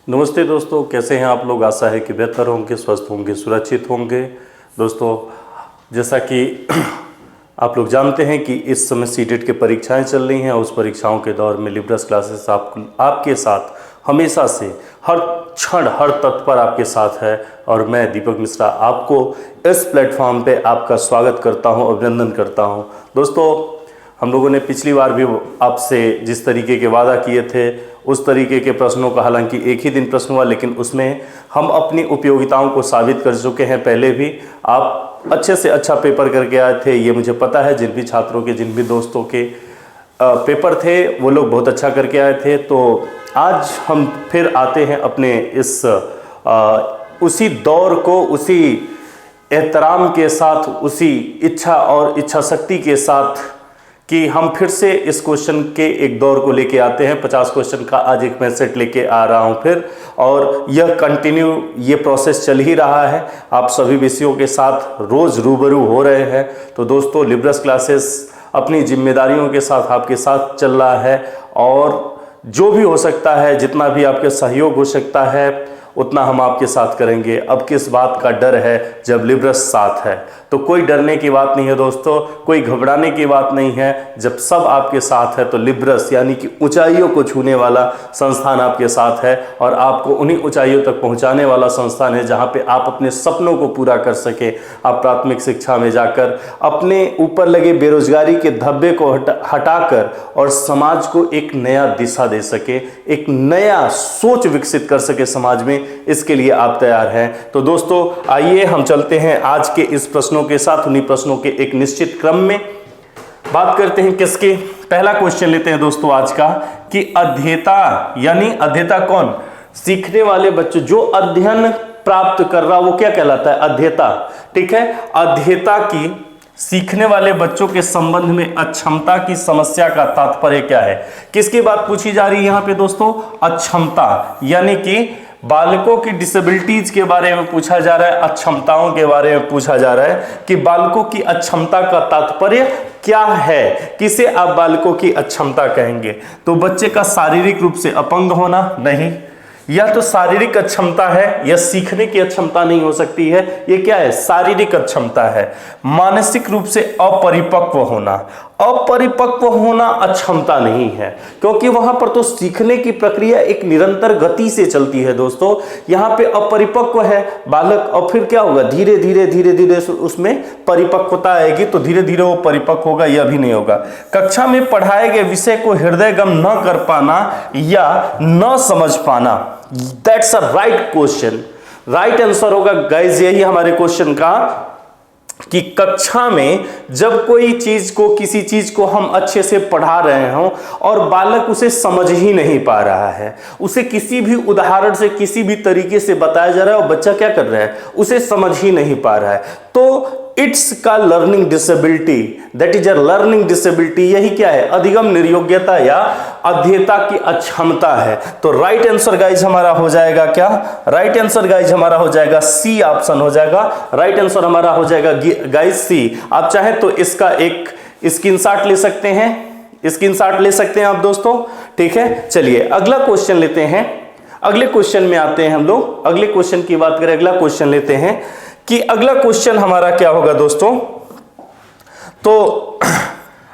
नमस्ते दोस्तों, कैसे हैं आप लोग। आशा है कि बेहतर होंगे, स्वस्थ होंगे, सुरक्षित होंगे। दोस्तों, जैसा कि आप लोग जानते हैं कि इस समय सीटेट की परीक्षाएं चल रही हैं और उस परीक्षाओं के दौर में लिब्रस क्लासेस आपके साथ हमेशा से हर क्षण हर तत्पर आपके साथ है। और मैं दीपक मिश्रा आपको इस प्लेटफॉर्म पे आपका स्वागत करता हूं, अभिनंदन करता हूं। दोस्तों, हम लोगों ने पिछली बार भी आपसे जिस तरीके के वादा किए थे उस तरीके के प्रश्नों का, हालांकि एक ही दिन प्रश्न हुआ, लेकिन उसमें हम अपनी उपयोगिताओं को साबित कर चुके हैं। पहले भी आप अच्छे से अच्छा पेपर करके आए थे, ये मुझे पता है। जिन भी छात्रों के, जिन भी दोस्तों के पेपर थे वो लोग बहुत अच्छा करके आए थे। तो आज हम फिर आते हैं अपने इस उसी दौर को उसी एहतराम के साथ, उसी इच्छा और इच्छा शक्ति के साथ कि हम फिर से इस क्वेश्चन के एक दौर को लेके आते हैं। 50 क्वेश्चन का आज एक मैं सेट लेके आ रहा हूं फिर, और यह कंटिन्यू ये प्रोसेस चल ही रहा है। आप सभी विषयों के साथ रोज रूबरू हो रहे हैं। तो दोस्तों, लिब्रस क्लासेस अपनी जिम्मेदारियों के साथ आपके साथ चल रहा है, और जो भी हो सकता है, जितना भी आपके सहयोग हो सकता है, उतना हम आपके साथ करेंगे। अब किस बात का डर है जब लिब्रस साथ है। तो कोई डरने की बात नहीं है दोस्तों, कोई घबराने की बात नहीं है। जब सब आपके साथ है तो लिब्रस यानी कि ऊंचाइयों को छूने वाला संस्थान आपके साथ है, और आपको उन्हीं ऊंचाइयों तक पहुंचाने वाला संस्थान है जहां पे आप अपने सपनों को पूरा कर सके। आप प्राथमिक शिक्षा में जाकर अपने ऊपर लगे बेरोजगारी के धब्बे को हटाकर और समाज को एक नया दिशा दे सके, एक नया सोच विकसित कर सके समाज में। इसके लिए आप तैयार हैं। तो दोस्तों, आइए हम चलते हैं आज के इस प्रश्नों के साथ, उन्हीं प्रश्नों के एक निश्चित क्रम में बात करते हैं। किसके? पहला क्वेश्चन लेते हैं दोस्तों आज का, कि अध्येता यानी अध्येता कौन? सीखने वाले बच्चे, जो अध्ययन प्राप्त कर रहा वो क्या कहलाता है? अध्येता। ठीक है। अध्येता की सीखने वाले बच्चों के संबंध में अक्षमता की समस्या का तात्पर्य क्या है? किसकी बात पूछी जा रही है यहां पे दोस्तों? अक्षमता, यानी कि बालकों की डिसेबिलिटीज के बारे में पूछा जा रहा है, अक्षमताओं के बारे में पूछा जा रहा है कि बालकों की अक्षमता का तात्पर्य क्या है। किसे आप बालकों की अक्षमता कहेंगे? तो बच्चे का शारीरिक रूप से अपंग होना? नहीं, यह तो शारीरिक अक्षमता है, यह सीखने की अक्षमता नहीं हो सकती है। यह क्या है? शारीरिक अक्षमता है। मानसिक रूप से अपरिपक्व होना, अपरिपक्व होना अक्षमता नहीं है, क्योंकि वहां पर तो सीखने की प्रक्रिया एक निरंतर गति से चलती है दोस्तों। यहां पे अपरिपक्व है बालक, और फिर क्या होगा? धीरे धीरे धीरे धीरे उसमें परिपक्वता आएगी, तो धीरे धीरे वो परिपक्व होगा। यह भी नहीं होगा। कक्षा में पढ़ाए गए विषय को हृदयगम न कर पाना या न समझ पाना। That's a right question. Right answer होगा गाइस यही हमारे क्वेश्चन का, कि कक्षा में जब कोई चीज को, किसी चीज को हम अच्छे से पढ़ा रहे हों और बालक उसे समझ ही नहीं पा रहा है, उसे किसी भी उदाहरण से, किसी भी तरीके से बताया जा रहा है और बच्चा क्या कर रहा है? उसे समझ ही नहीं पा रहा है, तो इट्स का learning disability, that is a learning disability. यही क्या है? अधिगम निर्योग्यता या अध्येता की अक्षमता है। तो राइट आंसर गाइज हमारा हो जाएगा क्या? राइट आंसर गाइज हमारा हो जाएगा सी ऑप्शन हो जाएगा। राइट आंसर हमारा हो जाएगा गाइज सी। आप चाहें तो इसका एक स्क्रीनशॉट ले सकते हैं, स्क्रीनशॉट ले सकते हैं आप दोस्तों। ठीक है, चलिए अगला क्वेश्चन लेते हैं। अगले क्वेश्चन में आते हैं हम लोग। अगले क्वेश्चन की बात करें, अगला क्वेश्चन लेते हैं कि अगला क्वेश्चन हमारा क्या होगा दोस्तों? तो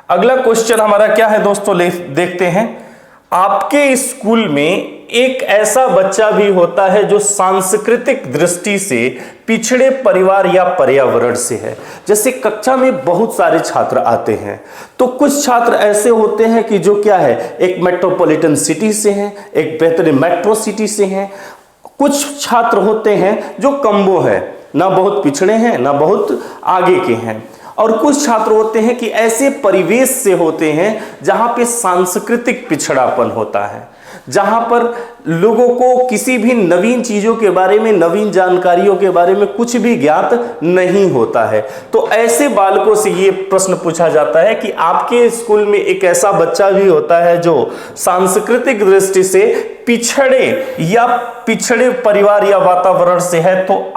अगला क्वेश्चन हमारा क्या है दोस्तों? देखते हैं। आपके स्कूल में एक ऐसा बच्चा भी होता है जो सांस्कृतिक दृष्टि से पिछड़े परिवार या पर्यावरण से है। जैसे कक्षा में बहुत सारे छात्र आते हैं, तो कुछ छात्र ऐसे होते हैं कि जो क्या है, एक मेट्रोपॉलिटन सिटी से हैं, एक बेहतरीन मेट्रो सिटी से हैं। कुछ छात्र होते हैं जो कम्बो है, ना बहुत पिछड़े हैं ना बहुत आगे के हैं। और कुछ छात्र होते हैं कि ऐसे परिवेश से होते हैं जहां पे सांस्कृतिक पिछड़ापन होता है, जहां पर लोगों को किसी भी नवीन चीजों के बारे में, नवीन जानकारियों के बारे में कुछ भी ज्ञात नहीं होता है। तो ऐसे बालकों से ये प्रश्न पूछा जाता है कि आपके स्कूल में एक ऐसा बच्चा भी होता है जो सांस्कृतिक दृष्टि से पिछड़े परिवार या वातावरण से है, तो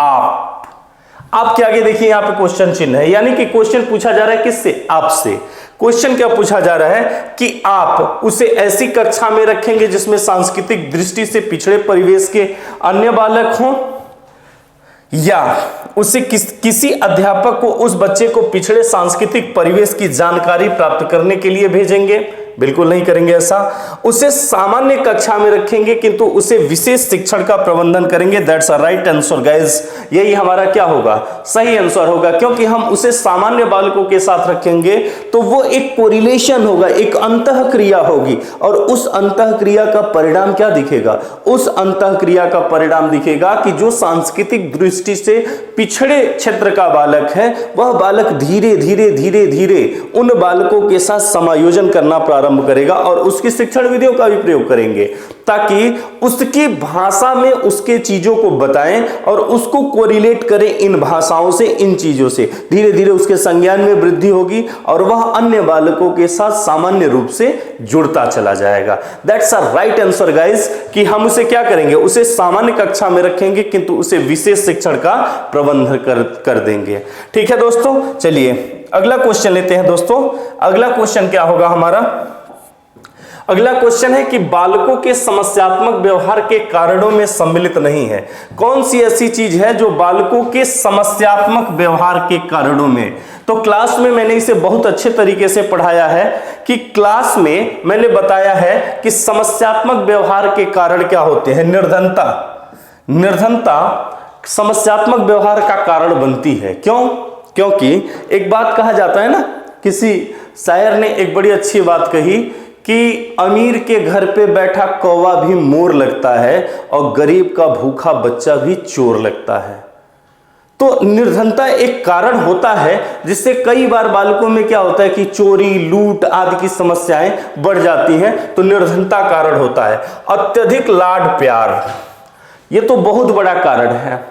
आपके आगे देखिए यहां पे क्वेश्चन चिन्ह है, यानी कि क्वेश्चन पूछा जा रहा है किससे? आपसे। क्वेश्चन क्या पूछा जा रहा है कि आप उसे ऐसी कक्षा में रखेंगे जिसमें सांस्कृतिक दृष्टि से पिछड़े परिवेश के अन्य बालक हों, या उसे किसी अध्यापक को उस बच्चे को पिछड़े सांस्कृतिक परिवेश की जानकारी प्राप्त करने के लिए भेजेंगे? बिल्कुल नहीं करेंगे ऐसा। उसे सामान्य कक्षा में रखेंगे किंतु उसे विशेष शिक्षण का प्रबंधन करेंगे। That's a right answer guys, यही हमारा क्या होगा, सही आंसर होगा, क्योंकि हम उसे सामान्य बालकों के साथ रखेंगे तो वो एक कोरिलेशन होगा, एक अंतःक्रिया होगी, और उस अंतःक्रिया का परिणाम क्या दिखेगा? उस अंतःक्रिया का परिणाम दिखेगा कि जो सांस्कृतिक दृष्टि से पिछड़े क्षेत्र का बालक है वह बालक धीरे धीरे धीरे धीरे उन बालकों के साथ समायोजन करना प्रारंभ करेगा और उसकी शिक्षण विधियों का भी प्रयोग करेंगे ताकि उसकी भाषा में उसके चीजों को बताएं और उसको कोरिलेट करें इन भाषाओं से, इन चीजों से। धीरे धीरे उसके संज्ञान में वृद्धि होगी और वह अन्य बालकों के साथ सामान्य रूप से जुड़ता चला जाएगा। That's a right answer guys, कि हम उसे क्या करेंगे, उसे सामान्य कक्षा में रखेंगे किंतु उसे विशेष शिक्षण का प्रबंध कर देंगे। ठीक है दोस्तों, चलिए अगला क्वेश्चन लेते हैं दोस्तों। अगला क्वेश्चन क्या होगा हमारा? अगला क्वेश्चन है कि बालकों के समस्यात्मक व्यवहार के कारणों में सम्मिलित नहीं है। कौन सी ऐसी चीज है जो बालकों के समस्यात्मक व्यवहार के कारणों में? तो क्लास में मैंने इसे बहुत अच्छे तरीके से पढ़ाया है कि क्लास में मैंने बताया है कि समस्यात्मक व्यवहार के कारण क्या होते हैं। निर्धनता, निर्धनता समस्यात्मक व्यवहार का कारण बनती है। क्यों? क्योंकि एक बात कहा जाता है ना, किसी शायर ने एक बड़ी अच्छी बात कही कि अमीर के घर पे बैठा कौवा भी मोर लगता है और गरीब का भूखा बच्चा भी चोर लगता है। तो निर्धनता एक कारण होता है जिससे कई बार बालकों में क्या होता है कि चोरी, लूट आदि की समस्याएं बढ़ जाती हैं। तो निर्धनता कारण होता है। अत्यधिक लाड प्यार, ये तो बहुत बड़ा कारण है।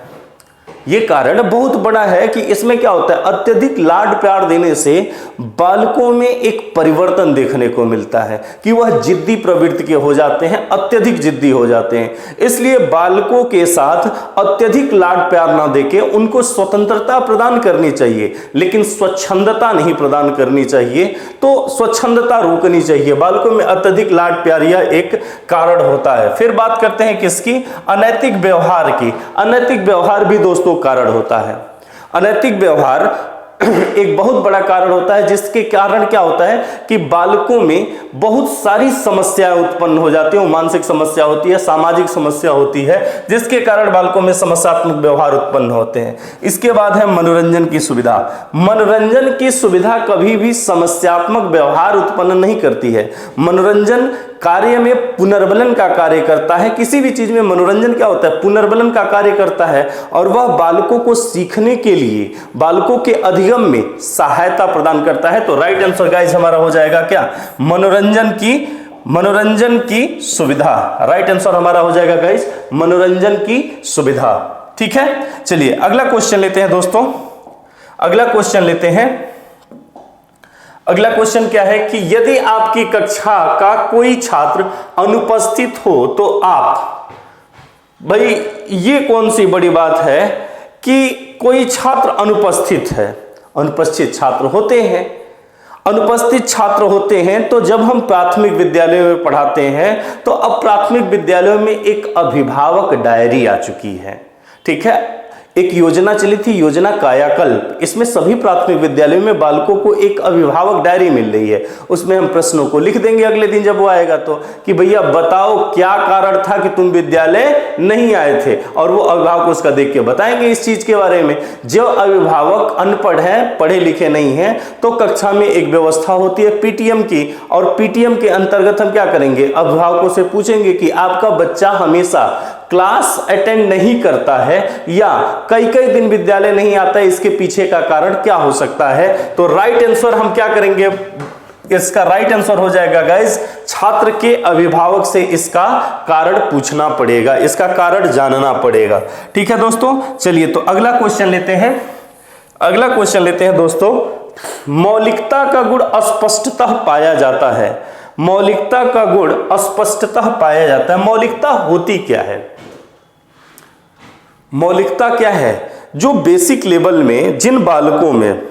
ये कारण बहुत बड़ा है कि इसमें क्या होता है, अत्यधिक लाड प्यार देने से बालकों में एक परिवर्तन देखने को मिलता है कि वह जिद्दी प्रवृत्ति के हो जाते हैं, अत्यधिक जिद्दी हो जाते हैं। इसलिए बालकों के साथ अत्यधिक लाड प्यार ना देके उनको स्वतंत्रता प्रदान करनी चाहिए, लेकिन स्वच्छंदता नहीं प्रदान करनी चाहिए। तो स्वच्छंदता रोकनी चाहिए। बालकों में अत्यधिक लाड प्यार यह एक कारण होता है। फिर बात करते हैं किसकी? अनैतिक व्यवहार की। अनैतिक व्यवहार भी दोस्तों कारण होता है। अनैतिक व्यवहार एक बहुत बड़ा कारण होता है, जिसके कारण क्या होता है कि बालकों में बहुत सारी समस्याएं उत्पन्न हो जाती हैं। मानसिक समस्या होती है, सामाजिक समस्या होती है, जिसके कारण बालकों में समस्यात्मक व्यवहार उत्पन्न होते हैं। इसके बाद है मनोरंजन की सुविधा। मनोरंजन की सुविधा कभी भी समस्यात्मक व्यवहार उत्पन्न नहीं करती है। मनोरंजन कार्य में पुनर्बलन का कार्य करता है। किसी भी चीज में मनोरंजन क्या होता है, पुनर्बलन का कार्य करता है, और वह बालकों को सीखने के लिए, बालकों के अधिगम में सहायता प्रदान करता है। तो राइट आंसर गाइस हमारा हो जाएगा क्या? मनोरंजन की सुविधा। राइट आंसर हमारा हो जाएगा गाइस मनोरंजन की सुविधा। ठीक है, चलिए अगला क्वेश्चन लेते हैं दोस्तों। अगला क्वेश्चन लेते हैं। अगला क्वेश्चन क्या है कि यदि आपकी कक्षा का कोई छात्र अनुपस्थित हो तो आप, भाई ये कौन सी बड़ी बात है कि कोई छात्र अनुपस्थित है। अनुपस्थित छात्र होते हैं, अनुपस्थित छात्र होते हैं। तो जब हम प्राथमिक विद्यालय में पढ़ाते हैं तो अब प्राथमिक विद्यालयों में एक अभिभावक डायरी आ चुकी है। ठीक है, एक योजना चली थी, योजना कायाकल्प। इसमें सभी प्राथमिक विद्यालयों में बालकों को एक अभिभावक डायरी मिल रही है। उसमें हम प्रश्नों को लिख देंगे अगले दिन जब वो आएगा तो, कि भैया बताओ क्या कारण था कि तुम विद्यालय नहीं आए थे, और वो अभिभावक उसका देख के बताएंगे इस चीज के बारे में। जो अभिभावक अनपढ़ है, पढ़े लिखे नहीं है, तो कक्षा में एक व्यवस्था होती है पीटीएम की, और पीटीएम के अंतर्गत हम क्या करेंगे, अभिभावकों से पूछेंगे कि आपका बच्चा हमेशा क्लास अटेंड नहीं करता है या कई कई दिन विद्यालय नहीं आता है, इसके पीछे का कारण क्या हो सकता है। तो राइट आंसर हम क्या करेंगे, इसका राइट आंसर हो जाएगा गाइस, छात्र के अभिभावक से इसका कारण पूछना पड़ेगा, इसका कारण जानना पड़ेगा। ठीक है दोस्तों, चलिए तो अगला क्वेश्चन लेते हैं। अगला क्वेश्चन लेते हैं दोस्तों। मौलिकता का गुण अस्पष्टतः पाया जाता है। मौलिकता का गुण अस्पष्टतः पाया जाता है। मौलिकता होती क्या है? मौलिकता क्या है? जो बेसिक लेवल में जिन बालकों में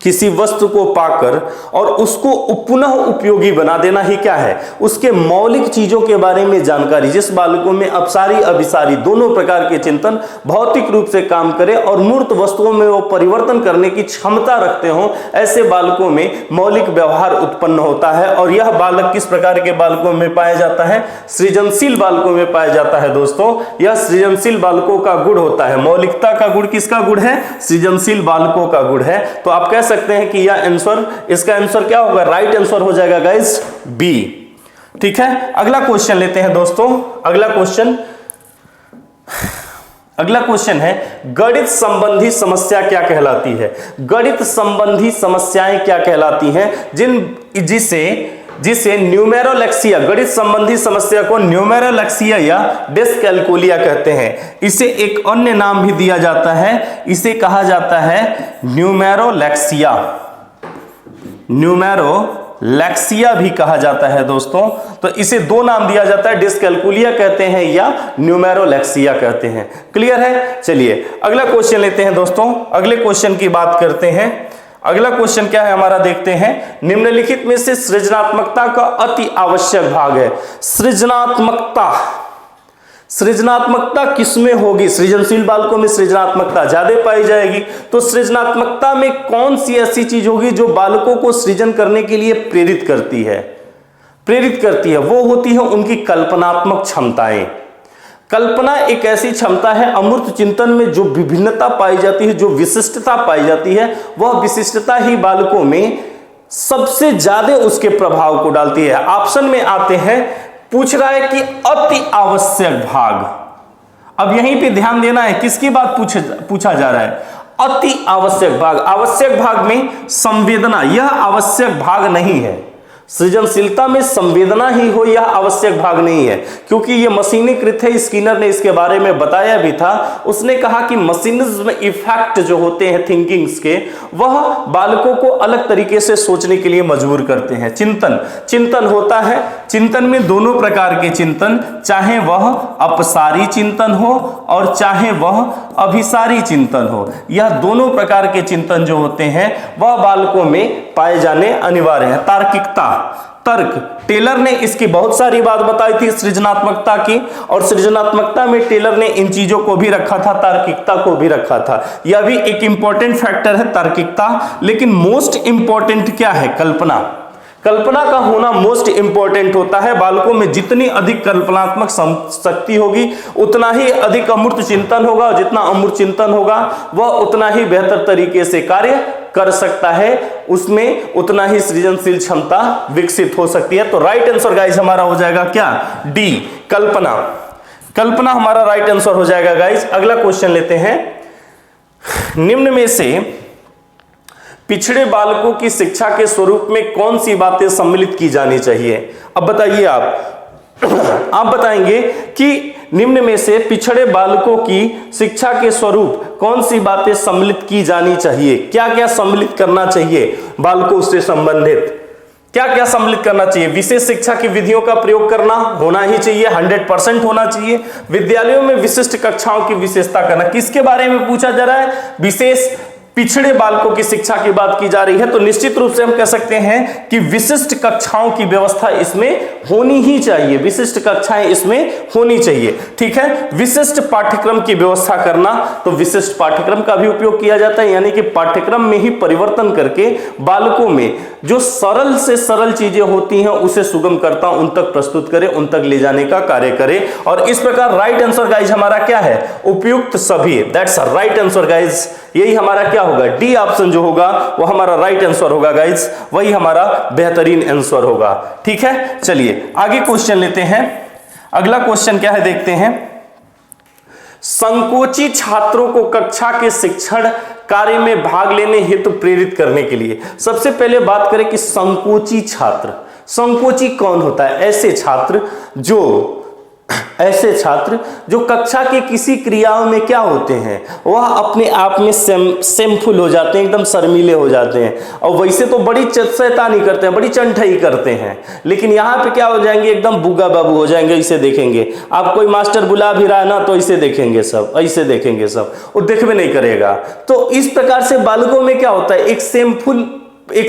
किसी वस्तु को पाकर और उसको पुनः उपयोगी बना देना ही क्या है, उसके मौलिक चीजों के बारे में जानकारी। जिस बालकों में अपसारी अभिसारी दोनों प्रकार के चिंतन भौतिक रूप से काम करे और मूर्त वस्तुओं में वो परिवर्तन करने की क्षमता रखते हो, ऐसे बालकों में मौलिक व्यवहार उत्पन्न होता है। और यह बालक किस प्रकार के बालकों में पाया जाता है, सृजनशील बालकों में पाया जाता है। दोस्तों यह सृजनशील बालकों का गुण होता है। मौलिकता का गुण किसका गुण है, सृजनशील बालकों का गुण है। तो आप कह सकते हैं कि यह आंसर, इसका आंसर क्या होगा, राइट आंसर हो जाएगा गाइस बी। ठीक है, अगला क्वेश्चन लेते हैं दोस्तों। अगला क्वेश्चन है गणित संबंधी समस्या क्या कहलाती है। गणित संबंधी समस्याएं क्या कहलाती हैं जिसे न्यूमेरोलेक्सिया, गणित संबंधी समस्या को न्यूमेरोलेक्सिया या डिस्कैल्कुलिया कहते हैं। इसे एक अन्य नाम भी दिया जाता है, इसे कहा जाता है न्यूमेरोलेक्सिया। न्यूमेरोलेक्सिया भी कहा जाता है दोस्तों। तो इसे दो नाम दिया जाता है, डिस्कैल्कुलिया कहते हैं या न्यूमेरोलेक्सिया कहते हैं। क्लियर है। चलिए अगला क्वेश्चन लेते हैं दोस्तों। अगले क्वेश्चन की बात करते हैं। अगला क्वेश्चन क्या है हमारा, देखते हैं। निम्नलिखित में से सृजनात्मकता का अति आवश्यक भाग है। सृजनात्मकता किसमें होगी, सृजनशील बालकों में सृजनात्मकता ज्यादा पाई जाएगी। तो सृजनात्मकता में कौन सी ऐसी चीज होगी जो बालकों को सृजन करने के लिए प्रेरित करती है, वो होती है उनकी कल्पनात्मक क्षमताएं। कल्पना एक ऐसी क्षमता है, अमूर्त चिंतन में जो विभिन्नता पाई जाती है, जो विशिष्टता पाई जाती है, वह विशिष्टता ही बालकों में सबसे ज्यादा उसके प्रभाव को डालती है। ऑप्शन में आते हैं, पूछ रहा है कि अति आवश्यक भाग। अब यहीं पे ध्यान देना है, किसकी बात पूछा जा रहा है, अति आवश्यक भाग। आवश्यक भाग में संवेदना, यह आवश्यक भाग नहीं है। सृजनशीलता में संवेदना ही हो यह आवश्यक भाग नहीं है, क्योंकि यह मशीनीकृत है। स्किनर ने इसके बारे में बताया भी था। उसने कहा कि मशीनिज्म इफेक्ट जो होते हैं थिंकिंग्स के, वह बालकों को अलग तरीके से सोचने के लिए मजबूर करते हैं। चिंतन होता है, चिंतन में दोनों प्रकार के चिंतन, चाहे वह अपसारी चिंतन हो और चाहे वह अभिसारी चिंतन हो, यह दोनों प्रकार के चिंतन जो होते हैं वह बालकों में पाए जाने अनिवार्य है। तार्किकता, तर्क, टेलर ने इसकी बहुत सारी बात बताई थी सृजनात्मकता की, और सृजनात्मकता में टेलर ने इन चीजों को भी रखा था, तार्किकता को भी रखा था। यह भी एक इंपॉर्टेंट फैक्टर है तार्किकता। लेकिन मोस्ट इंपॉर्टेंट क्या है, कल्पना का होना मोस्ट इंपॉर्टेंट होता है। बालकों में जितनी अधिक कल्पनात्मक शक्ति होगी उतना ही अधिक अमूर्त चिंतन होगा, और जितना अमूर्त चिंतन होगा वह उतना ही बेहतर तरीके से कार्य कर सकता है, उसमें उतना ही सृजनशील क्षमता विकसित हो सकती है। तो राइट आंसर गाइस हमारा हो जाएगा क्या, डी, कल्पना हमारा राइट आंसर हो जाएगा गाइस। अगला क्वेश्चन लेते हैं। निम्न में से पिछड़े बालकों की शिक्षा के स्वरूप में कौन सी बातें सम्मिलित की जानी चाहिए। अब बताइए आप बताएंगे कि निम्न में से पिछड़े बालकों की शिक्षा के स्वरूप कौन सी बातें सम्मिलित की जानी चाहिए, क्या क्या सम्मिलित करना चाहिए बालकों से संबंधित, क्या क्या सम्मिलित करना चाहिए। विशेष शिक्षा की विधियों का प्रयोग करना होना ही चाहिए, 100% होना चाहिए। विद्यालयों में विशिष्ट कक्षाओं की विशेषता करना, किसके बारे में पूछा जा रहा है, विशेष पिछड़े बालकों की शिक्षा की बात की जा रही है। तो निश्चित रूप से हम कह सकते हैं कि विशिष्ट कक्षाओं की व्यवस्था इसमें होनी ही चाहिए, विशिष्ट कक्षाएं इसमें होनी चाहिए। ठीक है, विशिष्ट पाठ्यक्रम की व्यवस्था करना, तो विशिष्ट पाठ्यक्रम का भी उपयोग किया जाता है, यानी कि पाठ्यक्रम में ही परिवर्तन करके बालकों में जो सरल से सरल चीजें होती हैं उसे सुगम करता उन तक प्रस्तुत करे, उन तक ले जाने का कार्य करे। और इस प्रकार राइट आंसर गाइज हमारा क्या है, उपयुक्त सभी, दैट्स राइट आंसर गाइज। यही हमारा क्या होगा, डी ऑप्शन जो होगा वो हमारा राइट आंसर होगा गाइज, वही हमारा बेहतरीन आंसर होगा। ठीक है, चलिए आगे क्वेश्चन लेते हैं। अगला क्वेश्चन क्या है देखते हैं। संकोची छात्रों को कक्षा के शिक्षण कार्य में भाग लेने हेतु प्रेरित करने के लिए, सबसे पहले बात करें कि संकोची छात्र, संकोची कौन होता है, ऐसे छात्र जो ऐसे छात्र जो कक्षा की किसी क्रियाओं में क्या होते हैं, वह अपने आप में सेमफुल हो जाते हैं, एकदम शर्मीले हो जाते हैं, और वैसे तो बड़ी शैतानी करते हैं, बड़ी चंठाई करते हैं, लेकिन यहाँ पे क्या हो जाएंगे, एकदम बुग्गा बाबू हो जाएंगे। इसे देखेंगे आप, कोई मास्टर बुला भी रहा है ना तो इसे देखेंगे सब, ऐसे देखेंगे सब, वो देखबे नहीं करेगा। तो इस प्रकार से बालकों में क्या होता है, एक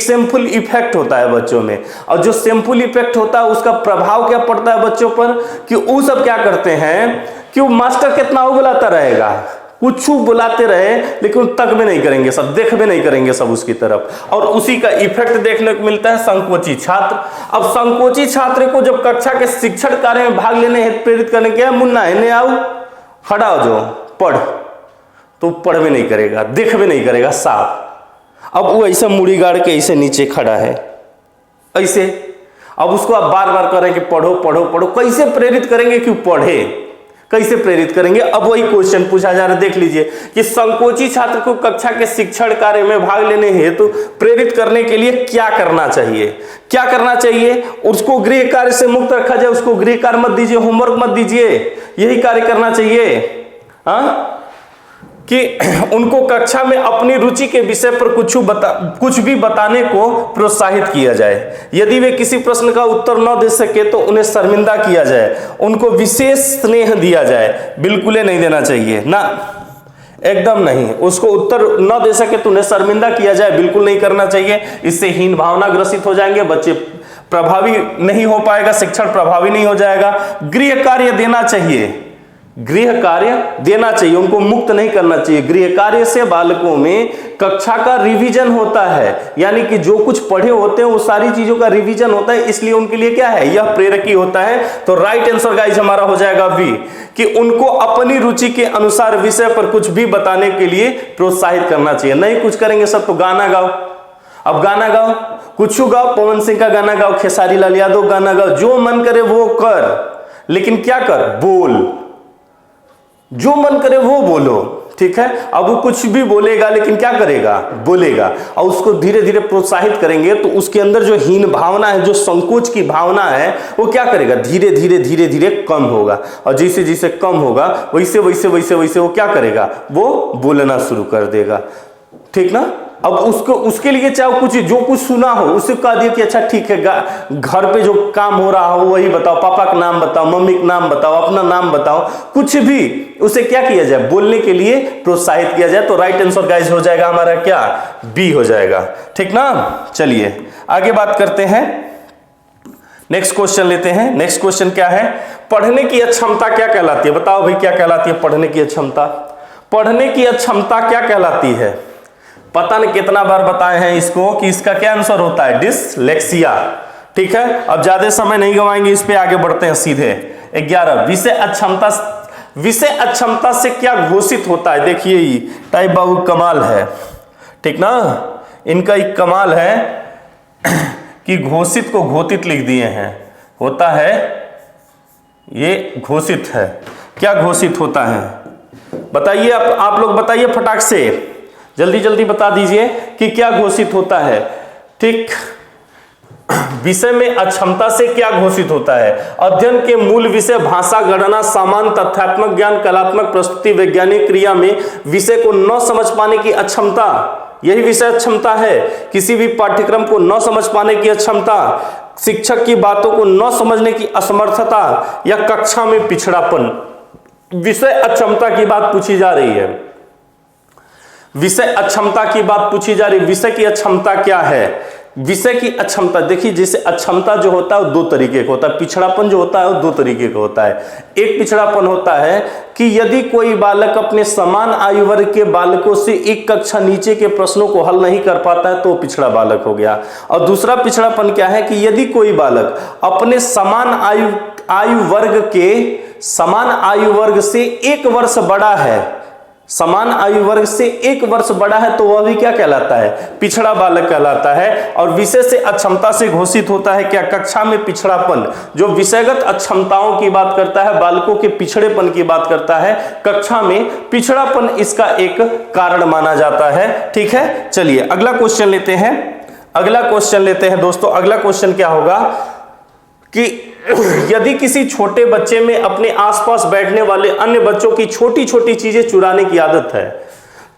सेमफुल इफेक्ट होता है बच्चों में, और जो सेमफुल इफेक्ट होता है उसका प्रभाव क्या पड़ता है बच्चों पर, कि वो सब क्या करते हैं कि वो मास्टर कितना वो बुलाता रहेगा, कुछ बुलाते रहे लेकिन तक भी नहीं करेंगे सब, देख भी नहीं करेंगे सब उसकी तरफ, और उसी का इफेक्ट देखने को मिलता है संकोची छात्र। अब संकोची छात्र को जब कक्षा के शिक्षण कार्य में भाग लेने हेतु प्रेरित करने के, मुन्ना है आओ खड़ा हो जाओ पढ़, तो पढ़ भी नहीं करेगा, देख भी नहीं करेगा साफ। अब वो ऐसा मुड़ी गाड़ के ऐसे नीचे खड़ा है ऐसे, अब उसको आप बार बार करेंगे पढ़ो पढ़ो पढ़ो, कैसे प्रेरित करेंगे कि पढ़े, कैसे प्रेरित करेंगे। अब वही क्वेश्चन पूछा जा रहा है, देख लीजिए कि संकोची छात्र को कक्षा के शिक्षण कार्य में भाग लेने हेतु प्रेरित करने के लिए क्या करना चाहिए, क्या करना चाहिए। उसको गृह कार्य से मुक्त रखा जाए, उसको गृह कार्य मत दीजिए, होमवर्क मत दीजिए, यही कार्य करना चाहिए। हाँ, कि उनको कक्षा में अपनी रुचि के विषय पर कुछ भी बताने को प्रोत्साहित किया जाए। यदि वे किसी प्रश्न का उत्तर न दे सके तो उन्हें शर्मिंदा किया जाए, उनको विशेष स्नेह दिया जाए। बिल्कुल नहीं देना चाहिए ना, एकदम नहीं। उसको उत्तर न दे सके तो उन्हें शर्मिंदा किया जाए, बिल्कुल नहीं करना चाहिए। इससे हीन भावना ग्रसित हो जाएंगे बच्चे, प्रभावी नहीं हो पाएगा, शिक्षण प्रभावी नहीं हो जाएगा। गृह कार्य देना चाहिए, गृह कार्य देना चाहिए, उनको मुक्त नहीं करना चाहिए। गृह कार्य से बालकों में कक्षा का रिवीजन होता है, यानी कि जो कुछ पढ़े होते हैं वो सारी चीजों का रिवीजन होता है, इसलिए उनके लिए क्या है, यह प्रेरक ही होता है। तो राइट आंसर गाइस हमारा हो जाएगा बी, कि उनको अपनी रुचि के अनुसार विषय पर कुछ भी बताने के लिए प्रोत्साहित करना चाहिए। नहीं कुछ करेंगे सब तो गाना गाओ, अब गाना गाओ, कुछ गाओ, पवन सिंह का गाना गाओ, खेसारी लाल यादव गाना गाओ, जो मन करे वो कर, लेकिन क्या कर, बोल, जो मन करे वो बोलो, ठीक है। अब वो कुछ भी बोलेगा लेकिन क्या करेगा, बोलेगा, और उसको धीरे धीरे प्रोत्साहित करेंगे तो उसके अंदर जो हीन भावना है, जो संकोच की भावना है, वो क्या करेगा, धीरे धीरे धीरे धीरे कम होगा, और जैसे जैसे कम होगा वैसे वैसे वैसे वैसे वो क्या करेगा, वो बोलना शुरू कर देगा, ठीक ना। अब उसको उसके लिए चाहे कुछ जो कुछ सुना हो उसे कह दिया कि अच्छा ठीक है, घर पे जो काम हो रहा हो वही बताओ, पापा का नाम बताओ, मम्मी का नाम बताओ, अपना नाम बताओ, कुछ भी उसे क्या किया जाए, बोलने के लिए प्रोत्साहित किया जाए। तो राइट आंसर गाइस हो जाएगा हमारा क्या, बी हो जाएगा, ठीक ना। चलिए आगे बात करते हैं, नेक्स्ट क्वेश्चन लेते हैं। नेक्स्ट क्वेश्चन क्या है, पढ़ने की अक्षमता क्या कहलाती है, बताओ भाई क्या कहलाती है पढ़ने की अक्षमता। पढ़ने की अक्षमता क्या कहलाती है, पता नहीं कितना बार बताए हैं इसको कि इसका क्या आंसर होता है, डिसलेक्सिया, ठीक है। अब ज्यादा समय नहीं गवाएंगे, इस पे आगे बढ़ते हैं सीधे। 11 विषय अक्षमता, विषय अक्षमता से क्या घोषित होता है। देखिए ये टाइप बाबू कमाल है, ठीक ना, इनका एक कमाल है कि घोषित को घोषित लिख दिए हैं, होता है ये घोषित है। क्या घोषित होता है बताइए, आप लोग बताइए फटाक से, जल्दी जल्दी बता दीजिए कि क्या घोषित होता है, ठीक। विषय में अक्षमता से क्या घोषित होता है, अध्ययन के मूल विषय भाषा, गणना, सामान्य तथ्यात्मक ज्ञान, कलात्मक प्रस्तुति, वैज्ञानिक क्रिया में विषय को न समझ पाने की अक्षमता, यही विषय अक्षमता है। किसी भी पाठ्यक्रम को न समझ पाने की अक्षमता, शिक्षक की बातों को न समझने की असमर्थता, या कक्षा में पिछड़ापन, विषय अक्षमता की बात पूछी जा रही है। विषय अक्षमता की बात पूछी जा रही है। विषय की अक्षमता क्या है, विषय की अक्षमता देखिए, जैसे अक्षमता जो होता है वो दो तरीके का होता है, पिछड़ापन जो होता है वो दो तरीके का होता है। एक पिछड़ापन होता है कि यदि कोई बालक अपने समान आयु वर्ग के बालकों से एक कक्षा नीचे के प्रश्नों को हल नहीं कर पाता है तो पिछड़ा बालक हो गया। और दूसरा पिछड़ापन क्या है कि यदि कोई बालक अपने समान आयु वर्ग से 1 वर्ष बड़ा है, समान आयु वर्ग से 1 वर्ष बड़ा है, तो वह भी क्या कहलाता है, पिछड़ा बालक कहलाता है। और विषय से अक्षमता से घोषित होता है क्या, कक्षा में पिछड़ापन, जो विषयगत अक्षमताओं की बात करता है, बालकों के पिछड़ेपन की बात करता है, कक्षा में पिछड़ापन इसका एक कारण माना जाता है, ठीक है। चलिए अगला क्वेश्चन लेते हैं, अगला क्वेश्चन लेते हैं दोस्तों। अगला क्वेश्चन क्या होगा कि यदि किसी छोटे बच्चे में अपने आसपास बैठने वाले अन्य बच्चों की छोटी छोटी चीजें चुराने की आदत है,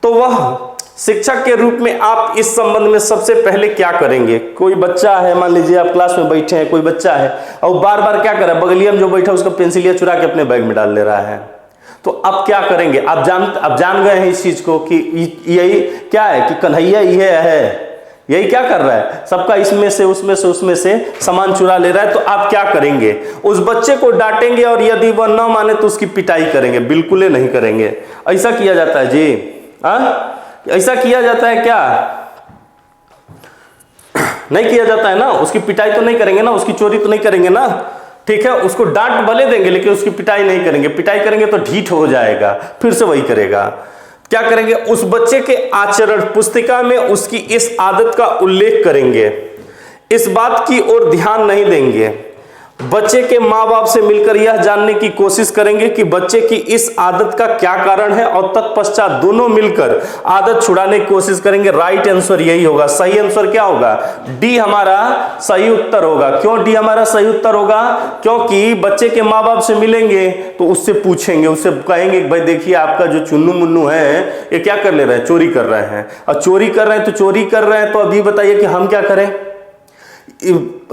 तो वह शिक्षक के रूप में आप इस संबंध में सबसे पहले क्या करेंगे? कोई बच्चा है, मान लीजिए आप क्लास में बैठे हैं, कोई बच्चा है और बार बार क्या कर रहा है, बगलिया में जो बैठा उसका पेंसिलिया चुरा के अपने बैग में डाल ले रहा है, तो अब क्या करेंगे? आप जान गए हैं इस चीज को कि यही क्या है कि कन्हैया यह है, यही क्या कर रहा है, सबका इसमें से उसमें से सामान चुरा ले रहा है। तो आप क्या करेंगे? उस बच्चे को डांटेंगे और यदि वह न माने तो उसकी पिटाई करेंगे? बिल्कुल ही नहीं करेंगे। ऐसा किया जाता है जी? ऐसा किया जाता है क्या? नहीं किया जाता है ना। उसकी पिटाई तो नहीं करेंगे ना, उसकी चोरी तो नहीं करेंगे ना, ठीक है। उसको डांट भले देंगे लेकिन उसकी पिटाई नहीं करेंगे। पिटाई करेंगे तो ढीठ हो जाएगा, फिर से वही करेगा। क्या करेंगे? उस बच्चे के आचरण पुस्तिका में उसकी इस आदत का उल्लेख करेंगे, इस बात की ओर ध्यान नहीं देंगे। बच्चे के माँ बाप से मिलकर यह जानने की कोशिश करेंगे कि बच्चे की इस आदत का क्या कारण है और तत्पश्चात दोनों मिलकर आदत छुड़ाने की कोशिश करेंगे। राइट आंसर यही होगा। सही आंसर क्या होगा? डी हमारा सही उत्तर होगा। क्यों डी हमारा सही उत्तर होगा? क्योंकि बच्चे के माँ बाप से मिलेंगे तो उससे पूछेंगे, उससे कहेंगे भाई देखिए आपका जो चुन्नू मुन्नू है ये क्या कर ले रहे हैं, चोरी कर रहे हैं। और चोरी कर रहे हैं तो चोरी कर रहे हैं, तो अभी बताइए कि हम क्या करें?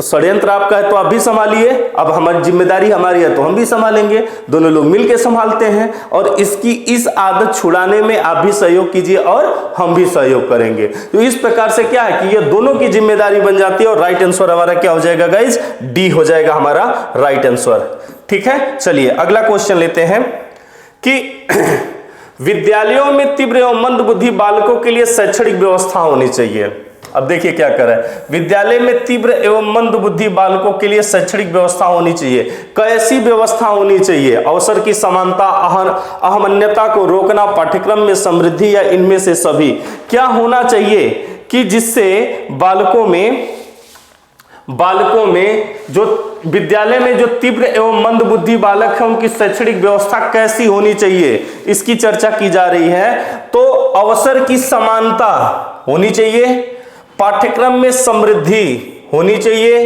षड्यंत्र आपका है तो आप भी संभालिए, अब हमारी जिम्मेदारी हमारी है तो हम भी संभालेंगे, दोनों लोग मिलकर संभालते हैं। और इसकी इस आदत छुड़ाने में आप भी सहयोग कीजिए और हम भी सहयोग करेंगे। तो इस प्रकार से क्या है कि ये दोनों की जिम्मेदारी बन जाती है। और राइट आंसर हमारा क्या हो जाएगा गाइज? डी हो जाएगा हमारा राइट आंसर। ठीक है, चलिए अगला क्वेश्चन लेते हैं कि विद्यालयों में तीव्र एवं मंद बुद्धि बालकों के लिए शैक्षणिक व्यवस्था होनी चाहिए। अब देखिए क्या कर रहा है, विद्यालय में तीव्र एवं मंद बुद्धि बालकों के लिए शैक्षणिक व्यवस्था होनी चाहिए। कैसी व्यवस्था होनी चाहिए? अवसर की समानता, अहमन्यता को रोकना, पाठ्यक्रम में समृद्धि या इनमें से सभी। क्या होना चाहिए कि जिससे बालकों में जो विद्यालय में जो तीव्र एवं मंद बुद्धि बालक है उनकी शैक्षणिक व्यवस्था कैसी होनी चाहिए, इसकी चर्चा की जा रही है। तो अवसर की समानता होनी चाहिए, पाठ्यक्रम में समृद्धि होनी चाहिए,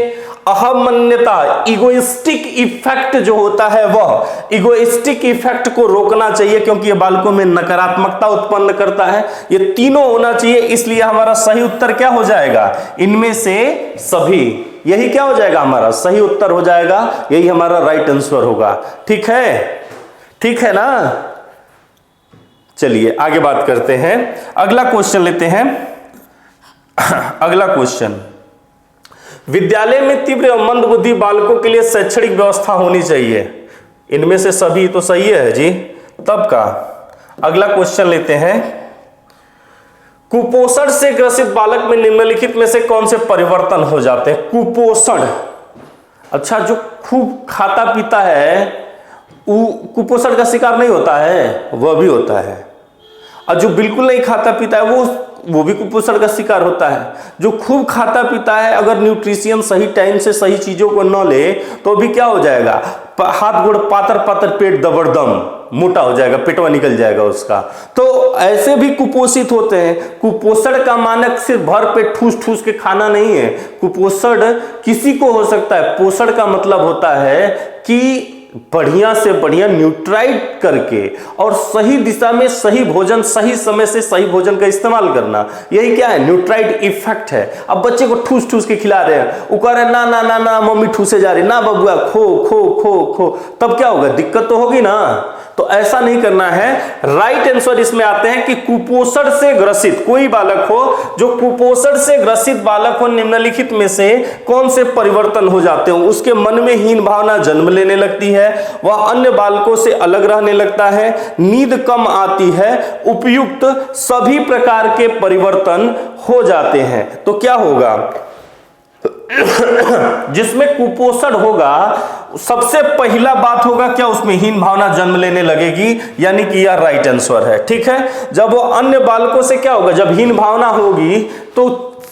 अहमन्यता, इगोइस्टिक इफेक्ट जो होता है वह इगोइस्टिक इफेक्ट को रोकना चाहिए क्योंकि ये बालकों में नकारात्मकता उत्पन्न करता है। ये तीनों होना चाहिए, इसलिए हमारा सही उत्तर क्या हो जाएगा? इनमें से सभी। यही क्या हो जाएगा? हमारा सही उत्तर हो जाएगा, यही हमारा राइट आंसर होगा। ठीक है, ठीक है ना। चलिए आगे बात करते हैं, अगला क्वेश्चन लेते हैं। अगला क्वेश्चन, विद्यालय में तीव्र एवं मंद बुद्धि बालकों के लिए शैक्षणिक व्यवस्था होनी चाहिए। इनमें से सभी तो सही है जी, तब का। अगला क्वेश्चन लेते हैं, कुपोषण से ग्रसित बालक में निम्नलिखित में से कौन से परिवर्तन हो जाते हैं? कुपोषण, अच्छा जो खूब खाता पीता है वो कुपोषण का शिकार नहीं होता है? वह भी होता है। और जो बिल्कुल नहीं खाता पीता है वो भी कुपोषण का शिकार होता है। जो खूब खाता पीता है अगर न्यूट्रिशन सही टाइम से सही चीजों को न ले तो भी क्या हो जाएगा? हाथ गोड़ पातर पातर, पेट दबड़दम मोटा हो जाएगा, पेटवा निकल जाएगा उसका। तो ऐसे भी कुपोषित होते हैं। कुपोषण का मानक सिर्फ भर पेट ठूस ठूस के खाना नहीं है। कुपोषण किसी को हो सकता है। पोषण का मतलब होता है कि बढ़िया से बढ़िया न्यूट्राइट करके और सही दिशा में सही भोजन, सही समय से सही भोजन का इस्तेमाल करना, यही क्या है? न्यूट्राइट इफेक्ट है। अब बच्चे को ठूस ठूस के खिला रहे हैं, वो कह रहे हैं ना ना ना ना मम्मी ठूसे जा रही, ना बबुआ खो खो खो खो, तब क्या होगा? दिक्कत तो होगी ना। तो ऐसा नहीं करना है। राइट आंसर इसमें आते हैं कि कुपोषण से ग्रसित कोई बालक हो, जो कुपोषण से ग्रसित बालक हो, निम्नलिखित में से कौन से परिवर्तन हो जाते हैं? उसके मन में हीन भावना जन्म लेने लगती है, वह अन्य बालकों से अलग रहने लगता है, नींद कम आती है, उपयुक्त सभी प्रकार के परिवर्तन हो जाते हैं। तो क्या होगा? जिसमें कुपोषण होगा सबसे पहला बात होगा क्या? उसमें हीन भावना जन्म लेने लगेगी, यानी कि यह राइट आंसर है। ठीक है, जब वो अन्य बालकों से क्या होगा? जब हीन भावना होगी तो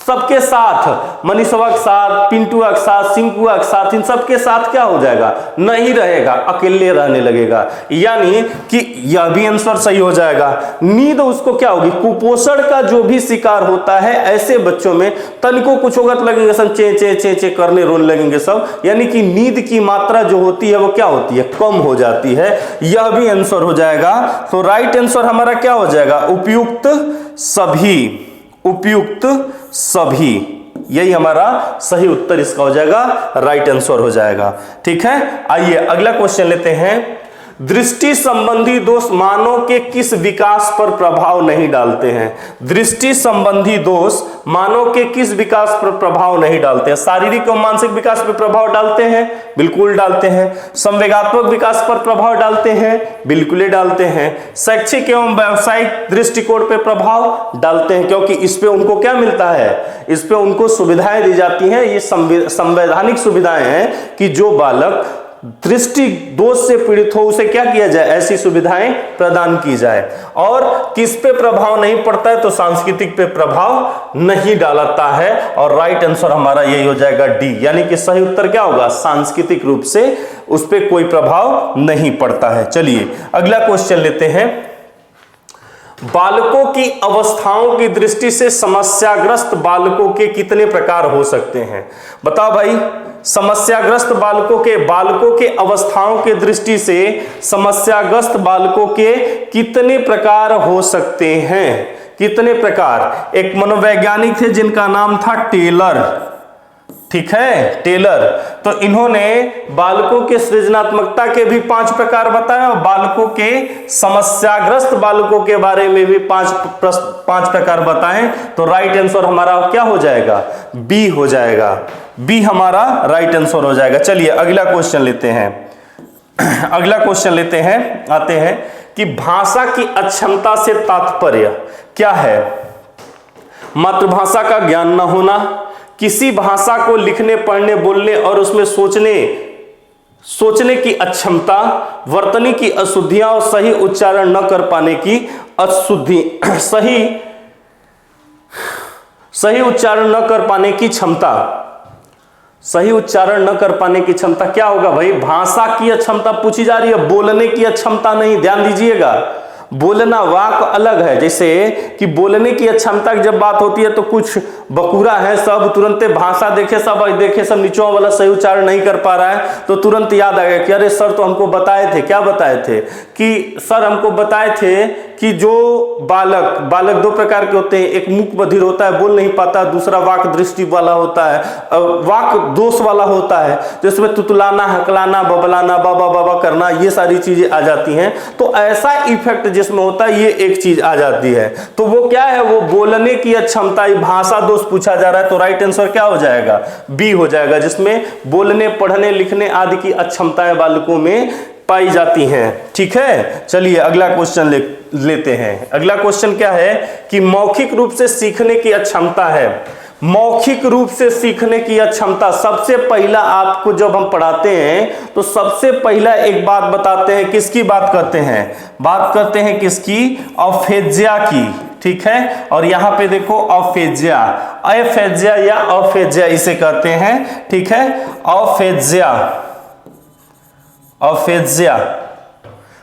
सबके साथ, मनीषवा के साथ, पिंटुआ के साथ, सिंकुआ के साथ, इन सबके साथ क्या हो जाएगा, नहीं रहेगा, अकेले रहने लगेगा। यानी कि यह भी आंसर सही हो जाएगा। नींद उसको क्या होगी, कुपोषण का जो भी शिकार होता है ऐसे बच्चों में तनिको कुछ होगा तो लगेंगे सब चे चे चे चे करने रोने लगेंगे सब, यानी कि नींद की मात्रा जो होती है वो क्या होती है, कम हो जाती है। यह भी आंसर हो जाएगा। तो राइट आंसर हमारा क्या हो जाएगा, उपयुक्त सभी, उपयुक्त सभी, यही हमारा सही उत्तर इसका हो जाएगा, राइट आंसर हो जाएगा। ठीक है, आइए अगला क्वेश्चन लेते हैं। दृष्टि संबंधी दोष मानव के किस विकास पर प्रभाव नहीं डालते हैं। दृष्टि संबंधी दोष मानव के किस विकास पर प्रभाव नहीं डालते हैं। शारीरिक और मानसिक विकास पर प्रभाव डालते हैं, बिल्कुल डालते हैं। संवेगात्मक विकास पर प्रभाव डालते हैं, बिल्कुल डालते हैं। शैक्षिक एवं व्यावसायिक दृष्टिकोण पर प्रभाव डालते हैं, क्योंकि इस पे उनको क्या मिलता है, इस पे उनको सुविधाएं दी जाती हैं। ये संवैधानिक सुविधाएं हैं कि जो बालक दृष्टि दोष से पीड़ित हो उसे क्या किया जाए, ऐसी सुविधाएं प्रदान की जाए। और किस पे प्रभाव नहीं पड़ता है, तो सांस्कृतिक पे प्रभाव नहीं डालता है। और राइट आंसर हमारा यही हो जाएगा डी, यानी कि सही उत्तर क्या होगा, सांस्कृतिक रूप से उस पे कोई प्रभाव नहीं पड़ता है। चलिए अगला क्वेश्चन लेते हैं। बालकों की अवस्थाओं की दृष्टि से समस्याग्रस्त बालकों के कितने प्रकार हो सकते हैं। बताओ भाई, समस्याग्रस्त बालकों के अवस्थाओं के दृष्टि से समस्याग्रस्त बालकों के कितने प्रकार हो सकते हैं, कितने प्रकार। एक मनोवैज्ञानिक थे जिनका नाम था टेलर, ठीक है, टेलर। तो इन्होंने बालकों के सृजनात्मकता के भी 5 प्रकार बताए और बालकों के समस्याग्रस्त बालकों के बारे में भी 5 प्रकार बताए। तो राइट आंसर हमारा क्या हो जाएगा, बी हो जाएगा। बी हमारा राइट आंसर हो जाएगा। चलिए अगला क्वेश्चन लेते हैं। अगला क्वेश्चन लेते हैं, आते हैं कि भाषा की अक्षमता से तात्पर्य क्या है। मातृभाषा का ज्ञान न होना, किसी भाषा को लिखने पढ़ने बोलने और उसमें सोचने की अक्षमता, वर्तनी की अशुद्धियां और सही उच्चारण न कर पाने की अशुद्धि, सही उच्चारण न कर पाने की क्षमता, सही उच्चारण न कर पाने की क्षमता क्या होगा भाई, भाषा की अक्षमता पूछी जा रही है, बोलने की अक्षमता नहीं। ध्यान दीजिएगा, बोलना वाक अलग है। जैसे कि बोलने की क्षमता की जब बात होती है तो कुछ बकुरा है, सब तुरंत भाषा देखे सब नीचों वाला सही उच्चारण नहीं कर पा रहा है, तो तुरंत याद आ गया कि अरे सर तो हमको बताए थे, क्या बताए थे, कि सर हमको बताए थे कि जो बालक 2 प्रकार के होते हैं, एक मूक बधिर होता है, बोल नहीं पाता, दूसरा वाक दृष्टि वाला होता है, वाक दोष वाला होता है, जिसमें तुतलाना, हकलाना, बबलाना, बाबा बाबा करना, ये सारी चीजें आ जाती हैं। तो ऐसा इफेक्ट जिसमें होता है ये एक चीज आ जाती है, तो वो क्या है, वो बोलने की क्षमता, भाषा दोष पूछा जा रहा है। तो राइट आंसर क्या हो जाएगा, बी हो जाएगा, जिसमें बोलने पढ़ने लिखने आदि की अक्षमताएं बालकों में पाई जाती हैं। ठीक है, चलिए अगला क्वेश्चन लेते हैं। अगला क्वेश्चन क्या है कि मौखिक रूप से सीखने की क्षमता है। मौखिक रूप से सीखने की क्षमता, सबसे पहला आपको जब हम पढ़ाते हैं तो सबसे पहला एक बात बताते हैं, किसकी बात करते हैं, बात करते हैं किसकी, अफेजिया की। ठीक है, और यहां पे देखो अफेजिया, अफेजिया या अफेजिया इसे कहते हैं। ठीक है, अफेजिया, अफेजिया,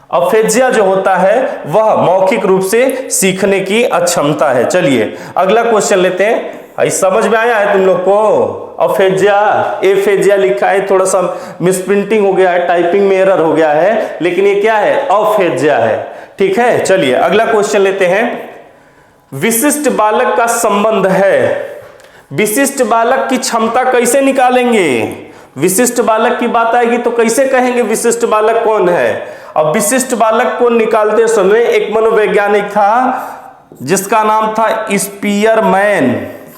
अफेजिया जो होता है वह मौखिक रूप से सीखने की अक्षमता है। चलिए अगला क्वेश्चन लेते हैं। समझ में आया है तुम लोग को, अफेजिया, एफेजिया लिखा है, थोड़ा सा मिसप्रिंटिंग हो गया है, टाइपिंग में एरर हो गया है, लेकिन ये क्या है, अफेजिया है। ठीक है, चलिए अगला क्वेश्चन लेते हैं। विशिष्ट बालक का संबंध है, विशिष्ट बालक की क्षमता कैसे निकालेंगे, विशिष्ट बालक की बात आएगी तो कैसे कहेंगे विशिष्ट बालक कौन है। अब विशिष्ट बालक को निकालते समय एक मनोवैज्ञानिक था जिसका नाम था स्पीयरमैन।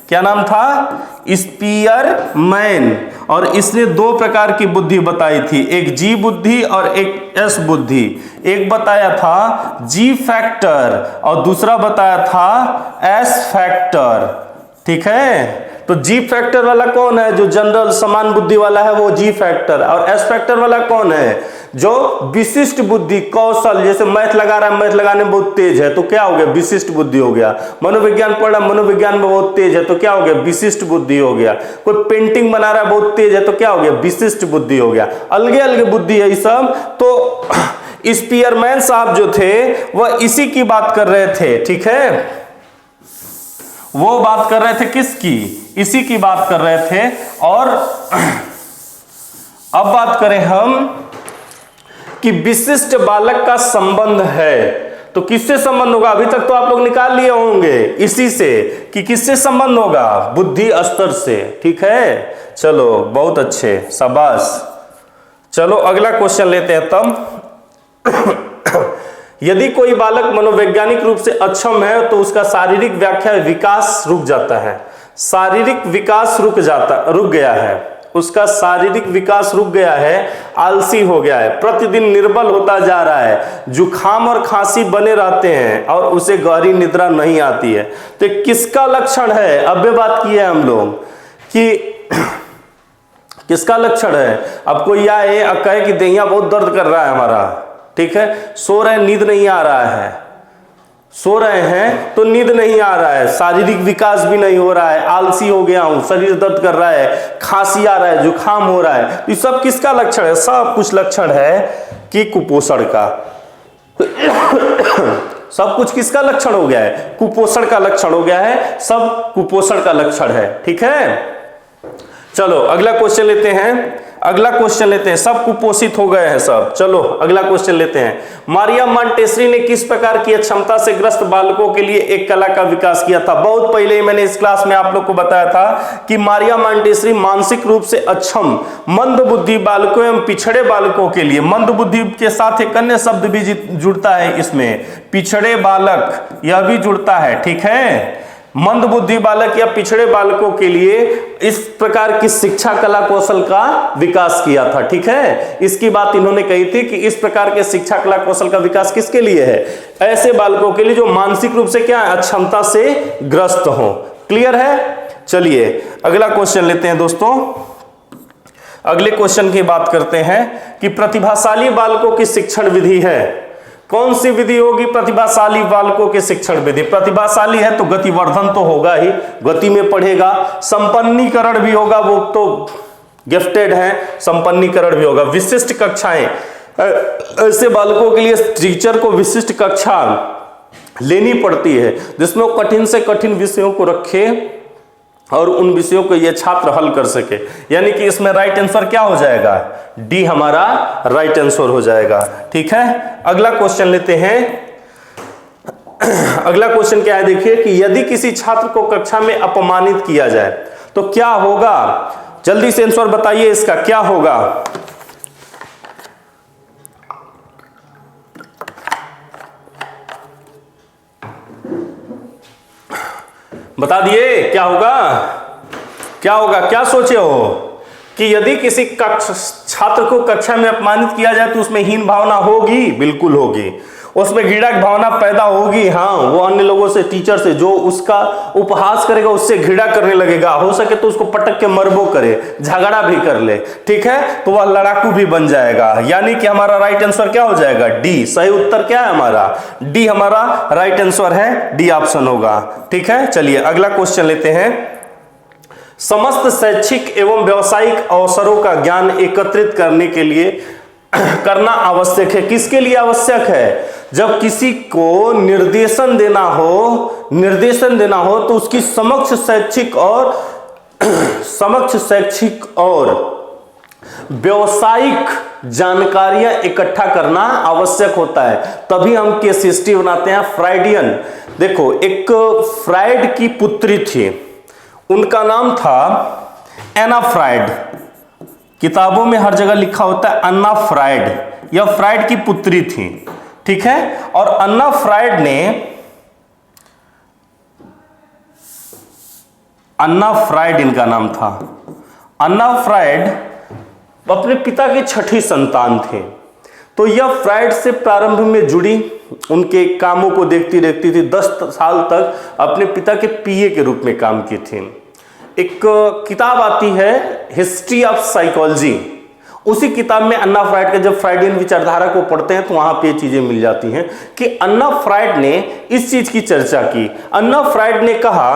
क्या नाम था, स्पीयरमैन, और इसने 2 प्रकार की बुद्धि बताई थी, एक जी बुद्धि और एक एस बुद्धि। एक बताया था जी फैक्टर और दूसरा बताया था एस फैक्टर। ठीक है, तो जी फैक्टर वाला कौन है? जो जनरल समान बुद्धि वाला है वो जी फैक्टर। और एस फैक्टर वाला कौन है? जो विशिष्ट बुद्धि कौशल, जैसे मैथ लगा रहा है, मैथ लगाने में बहुत तेज है तो क्या हो गया? विशिष्ट बुद्धि हो गया। मनोविज्ञान पढ़ रहा है, मनोविज्ञान में बहुत तेज है तो क्या हो गया? विशिष्ट बुद्धि हो गया। कोई पेंटिंग बना रहा है बहुत तेज है तो क्या हो गया? विशिष्ट बुद्धि हो गया। अलगे अलगे बुद्धि है ये सब। तो स्पीयरमैन साहब जो थे वह इसी की बात कर रहे थे, ठीक है, वो बात कर रहे थे किसकी? इसी की बात कर रहे थे। और अब बात करें हम कि विशिष्ट बालक का संबंध है, तो किससे संबंध होगा? अभी तक तो आप लोग निकाल लिए होंगे इसी से कि किससे संबंध होगा? बुद्धि स्तर से, ठीक है। चलो बहुत अच्छे, शाबाश। चलो अगला क्वेश्चन लेते हैं तब। यदि कोई बालक मनोवैज्ञानिक रूप से अक्षम है तो उसका शारीरिक व्याख्या विकास रुक जाता है। शारीरिक विकास रुक गया है, उसका शारीरिक विकास रुक गया है, आलसी हो गया है, प्रतिदिन निर्बल होता जा रहा है, जुखाम और खांसी बने रहते हैं और उसे गहरी निद्रा नहीं आती है। तो किसका लक्षण है? अब बात की है हम लोग कि किसका लक्षण है? अब कोई आए और कहे कि देहिया बहुत दर्द कर रहा है हमारा, ठीक है, सो रहे, नींद नहीं आ रहा है, सो रहे हैं तो नींद नहीं आ रहा है, शारीरिक विकास भी नहीं हो रहा है, आलसी हो गया हूं, शरीर दर्द कर रहा है, खांसी आ रहा है, जुखाम हो रहा है, ये सब किसका लक्षण है? सब कुछ लक्षण है कि कुपोषण का। सब कुछ किसका लक्षण हो गया है? कुपोषण का लक्षण हो गया है, सब कुपोषण का लक्षण है, ठीक है। चलो अगला क्वेश्चन लेते हैं। अगला क्वेश्चन लेते हैं, सब कुपोषित हो गए हैं सब। चलो अगला क्वेश्चन लेते हैं। मारिया मॉन्टेसरी ने किस प्रकार की अक्षमता से ग्रस्त बालकों के लिए एक कला का विकास किया था? बहुत पहले ही मैंने इस क्लास में आप लोग को बताया था कि मारिया मॉन्टेसरी मानसिक रूप से अक्षम मंद बुद्धि बालकों एवं पिछड़े बालकों के लिए, मंद बुद्धि के साथ एक अन्य शब्द भी जुड़ता है इसमें, पिछड़े बालक, यह भी जुड़ता है, ठीक है। मंद बुद्धि बालक या पिछड़े बालकों के लिए इस प्रकार की शिक्षा कला कौशल का विकास किया था, ठीक है। इसकी बात इन्होंने कही थी कि इस प्रकार के शिक्षा कला कौशल का विकास किसके लिए है? ऐसे बालकों के लिए जो मानसिक रूप से क्या अक्षमता से ग्रस्त हो। क्लियर है? चलिए अगला क्वेश्चन लेते हैं दोस्तों। अगले क्वेश्चन की बात करते हैं कि प्रतिभाशाली बालकों की शिक्षण विधि है। कौन सी विधि होगी प्रतिभाशाली बालकों के शिक्षण विधि? प्रतिभाशाली है तो गतिवर्धन तो होगा ही, गति में पढ़ेगा, संपन्नीकरण भी होगा, वो तो गिफ्टेड है, संपन्नीकरण भी होगा। विशिष्ट कक्षाएं, ऐसे बालकों के लिए टीचर को विशिष्ट कक्षा लेनी पड़ती है जिसमें वो कठिन से कठिन विषयों को रखे और उन विषयों को ये छात्र हल कर सके। यानी कि इसमें राइट आंसर क्या हो जाएगा? डी हमारा राइट आंसर हो जाएगा, ठीक है। अगला क्वेश्चन लेते हैं। अगला क्वेश्चन क्या है देखिए कि यदि किसी छात्र को कक्षा में अपमानित किया जाए तो क्या होगा? जल्दी से आंसर बताइए इसका, क्या होगा? बता दिए क्या होगा? क्या होगा? क्या सोचे हो कि यदि किसी छात्र को कक्षा में अपमानित किया जाए तो उसमें हीन भावना होगी? बिल्कुल होगी। उसमें घृणा की भावना पैदा होगी। हाँ, वो अन्य लोगों से, टीचर से जो उसका उपहास करेगा उससे घृणा करने लगेगा, हो सके तो उसको पटक के मरबो करे, झगड़ा भी कर ले, ठीक है, तो वह लड़ाकू भी बन जाएगा। यानी कि हमारा राइट आंसर क्या हो जाएगा? डी। सही उत्तर क्या है हमारा? डी हमारा राइट आंसर है, डी ऑप्शन होगा, ठीक है। चलिए अगला क्वेश्चन लेते हैं। समस्त शैक्षिक एवं व्यावसायिक अवसरों का ज्ञान एकत्रित करने के लिए करना आवश्यक है। किसके लिए आवश्यक है? जब किसी को निर्देशन देना हो तो उसकी समक्ष शैक्षिक और व्यावसायिक जानकारियां इकट्ठा करना आवश्यक होता है, तभी हम केस हिस्ट्री बनाते हैं। फ्राइडियन, देखो एक फ्राइड की पुत्री थी, उनका नाम था एना फ्राइड। किताबों में हर जगह लिखा होता है अन्ना फ्राइड। यह फ्राइड की पुत्री थी, ठीक है। और अन्ना फ्राइड इनका नाम था। अन्ना फ्राइड अपने पिता की छठी संतान थे। तो यह फ्राइड से प्रारंभ में जुड़ी, उनके कामों को देखती रहती थी। 10 साल तक अपने पिता के पीए के रूप में काम की थी। एक किताब आती है हिस्ट्री ऑफ साइकोलॉजी, उसी किताब में अन्ना फ्राइड के जब फ्राइडियन विचारधारा को पढ़ते हैं तो वहां पे ये चीजें मिल जाती हैं कि अन्ना फ्राइड ने इस चीज की चर्चा की। अन्ना फ्राइड ने कहा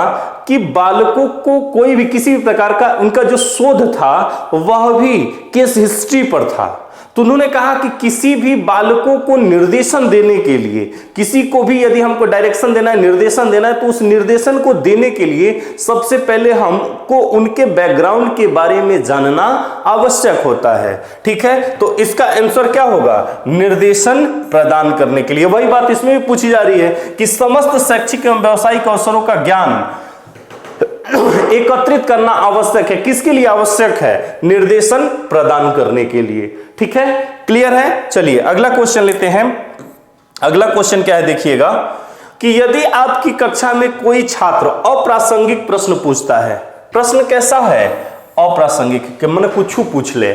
कि बालकों को कोई भी किसी भी प्रकार का उनका जो शोध था वह भी केस हिस्ट्री पर था। तो उन्होंने कहा कि किसी भी बालकों को निर्देशन देने के लिए, किसी को भी यदि हमको डायरेक्शन देना है, निर्देशन देना है, तो उस निर्देशन को देने के लिए सबसे पहले हमको उनके बैकग्राउंड के बारे में जानना आवश्यक होता है। ठीक है, तो इसका आंसर क्या होगा? निर्देशन प्रदान करने के लिए। वही बात इसमें भी पूछी जा रही है कि समस्त शैक्षिक एवं व्यावसायिक अवसरों का ज्ञान एकत्रित करना आवश्यक है। किसके लिए आवश्यक है? निर्देशन प्रदान करने के लिए। ठीक है, क्लियर है? चलिए अगला क्वेश्चन लेते हैं। अगला क्वेश्चन क्या है देखिएगा कि यदि आपकी कक्षा में कोई छात्र अप्रासंगिक प्रश्न पूछता है, प्रश्न कैसा है? अप्रासंगिक, कि मैंने कुछ पूछ ले,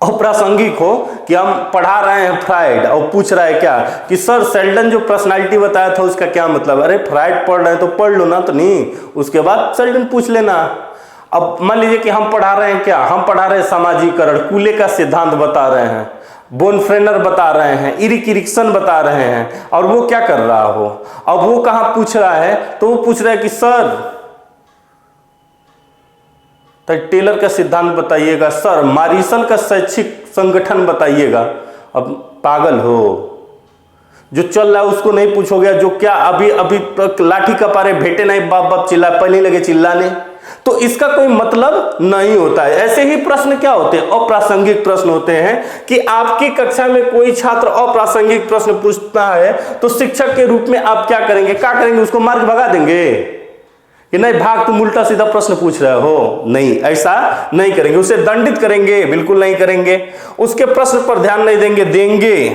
अप्रासंगिक हो कि हम पढ़ा रहे हैं फ्राइड और पूछ रहा है क्या कि सर सेल्डन जो पर्सनालिटी बताया था उसका क्या मतलब? अरे फ्राइड पढ़ रहे हैं तो पढ़ लो ना, तो नहीं, उसके बाद सेल्डन पूछ लेना। अब मान लीजिए कि हम पढ़ा रहे हैं क्या, हम पढ़ा रहे हैं सामाजिकरण, कूले का सिद्धांत बता रहे हैं, बोनफ्रेनर बता रहे हैं, इरिक इरिक्सन बता रहे हैं, और वो क्या कर रहा हो, अब वो कहां पूछ रहा है? तो वो पूछ रहा है कि सर टेलर का सिद्धांत बताइएगा, सर मॉरिसन का शैक्षिक संगठन बताइएगा। अब पागल हो, जो चल रहा है उसको नहीं पूछोगे, जो क्या अभी अभी तक लाठी का पारे भेटे नहीं बाप बाप चिल्ला, पहले लगे चिल्लाने, तो इसका कोई मतलब नहीं होता है। ऐसे ही प्रश्न क्या होते हैं? अप्रासंगिक प्रश्न होते हैं कि आपकी कक्षा में कोई छात्र अप्रासंगिक प्रश्न पूछता है तो शिक्षक के रूप में आप क्या करेंगे? क्या करेंगे? उसको मार्क भगा देंगे कि नहीं भाग, तुम उल्टा सीधा प्रश्न पूछ रहे हो? नहीं, ऐसा नहीं करेंगे। उसे दंडित करेंगे? बिल्कुल नहीं करेंगे। उसके प्रश्न पर ध्यान नहीं देंगे? देंगे,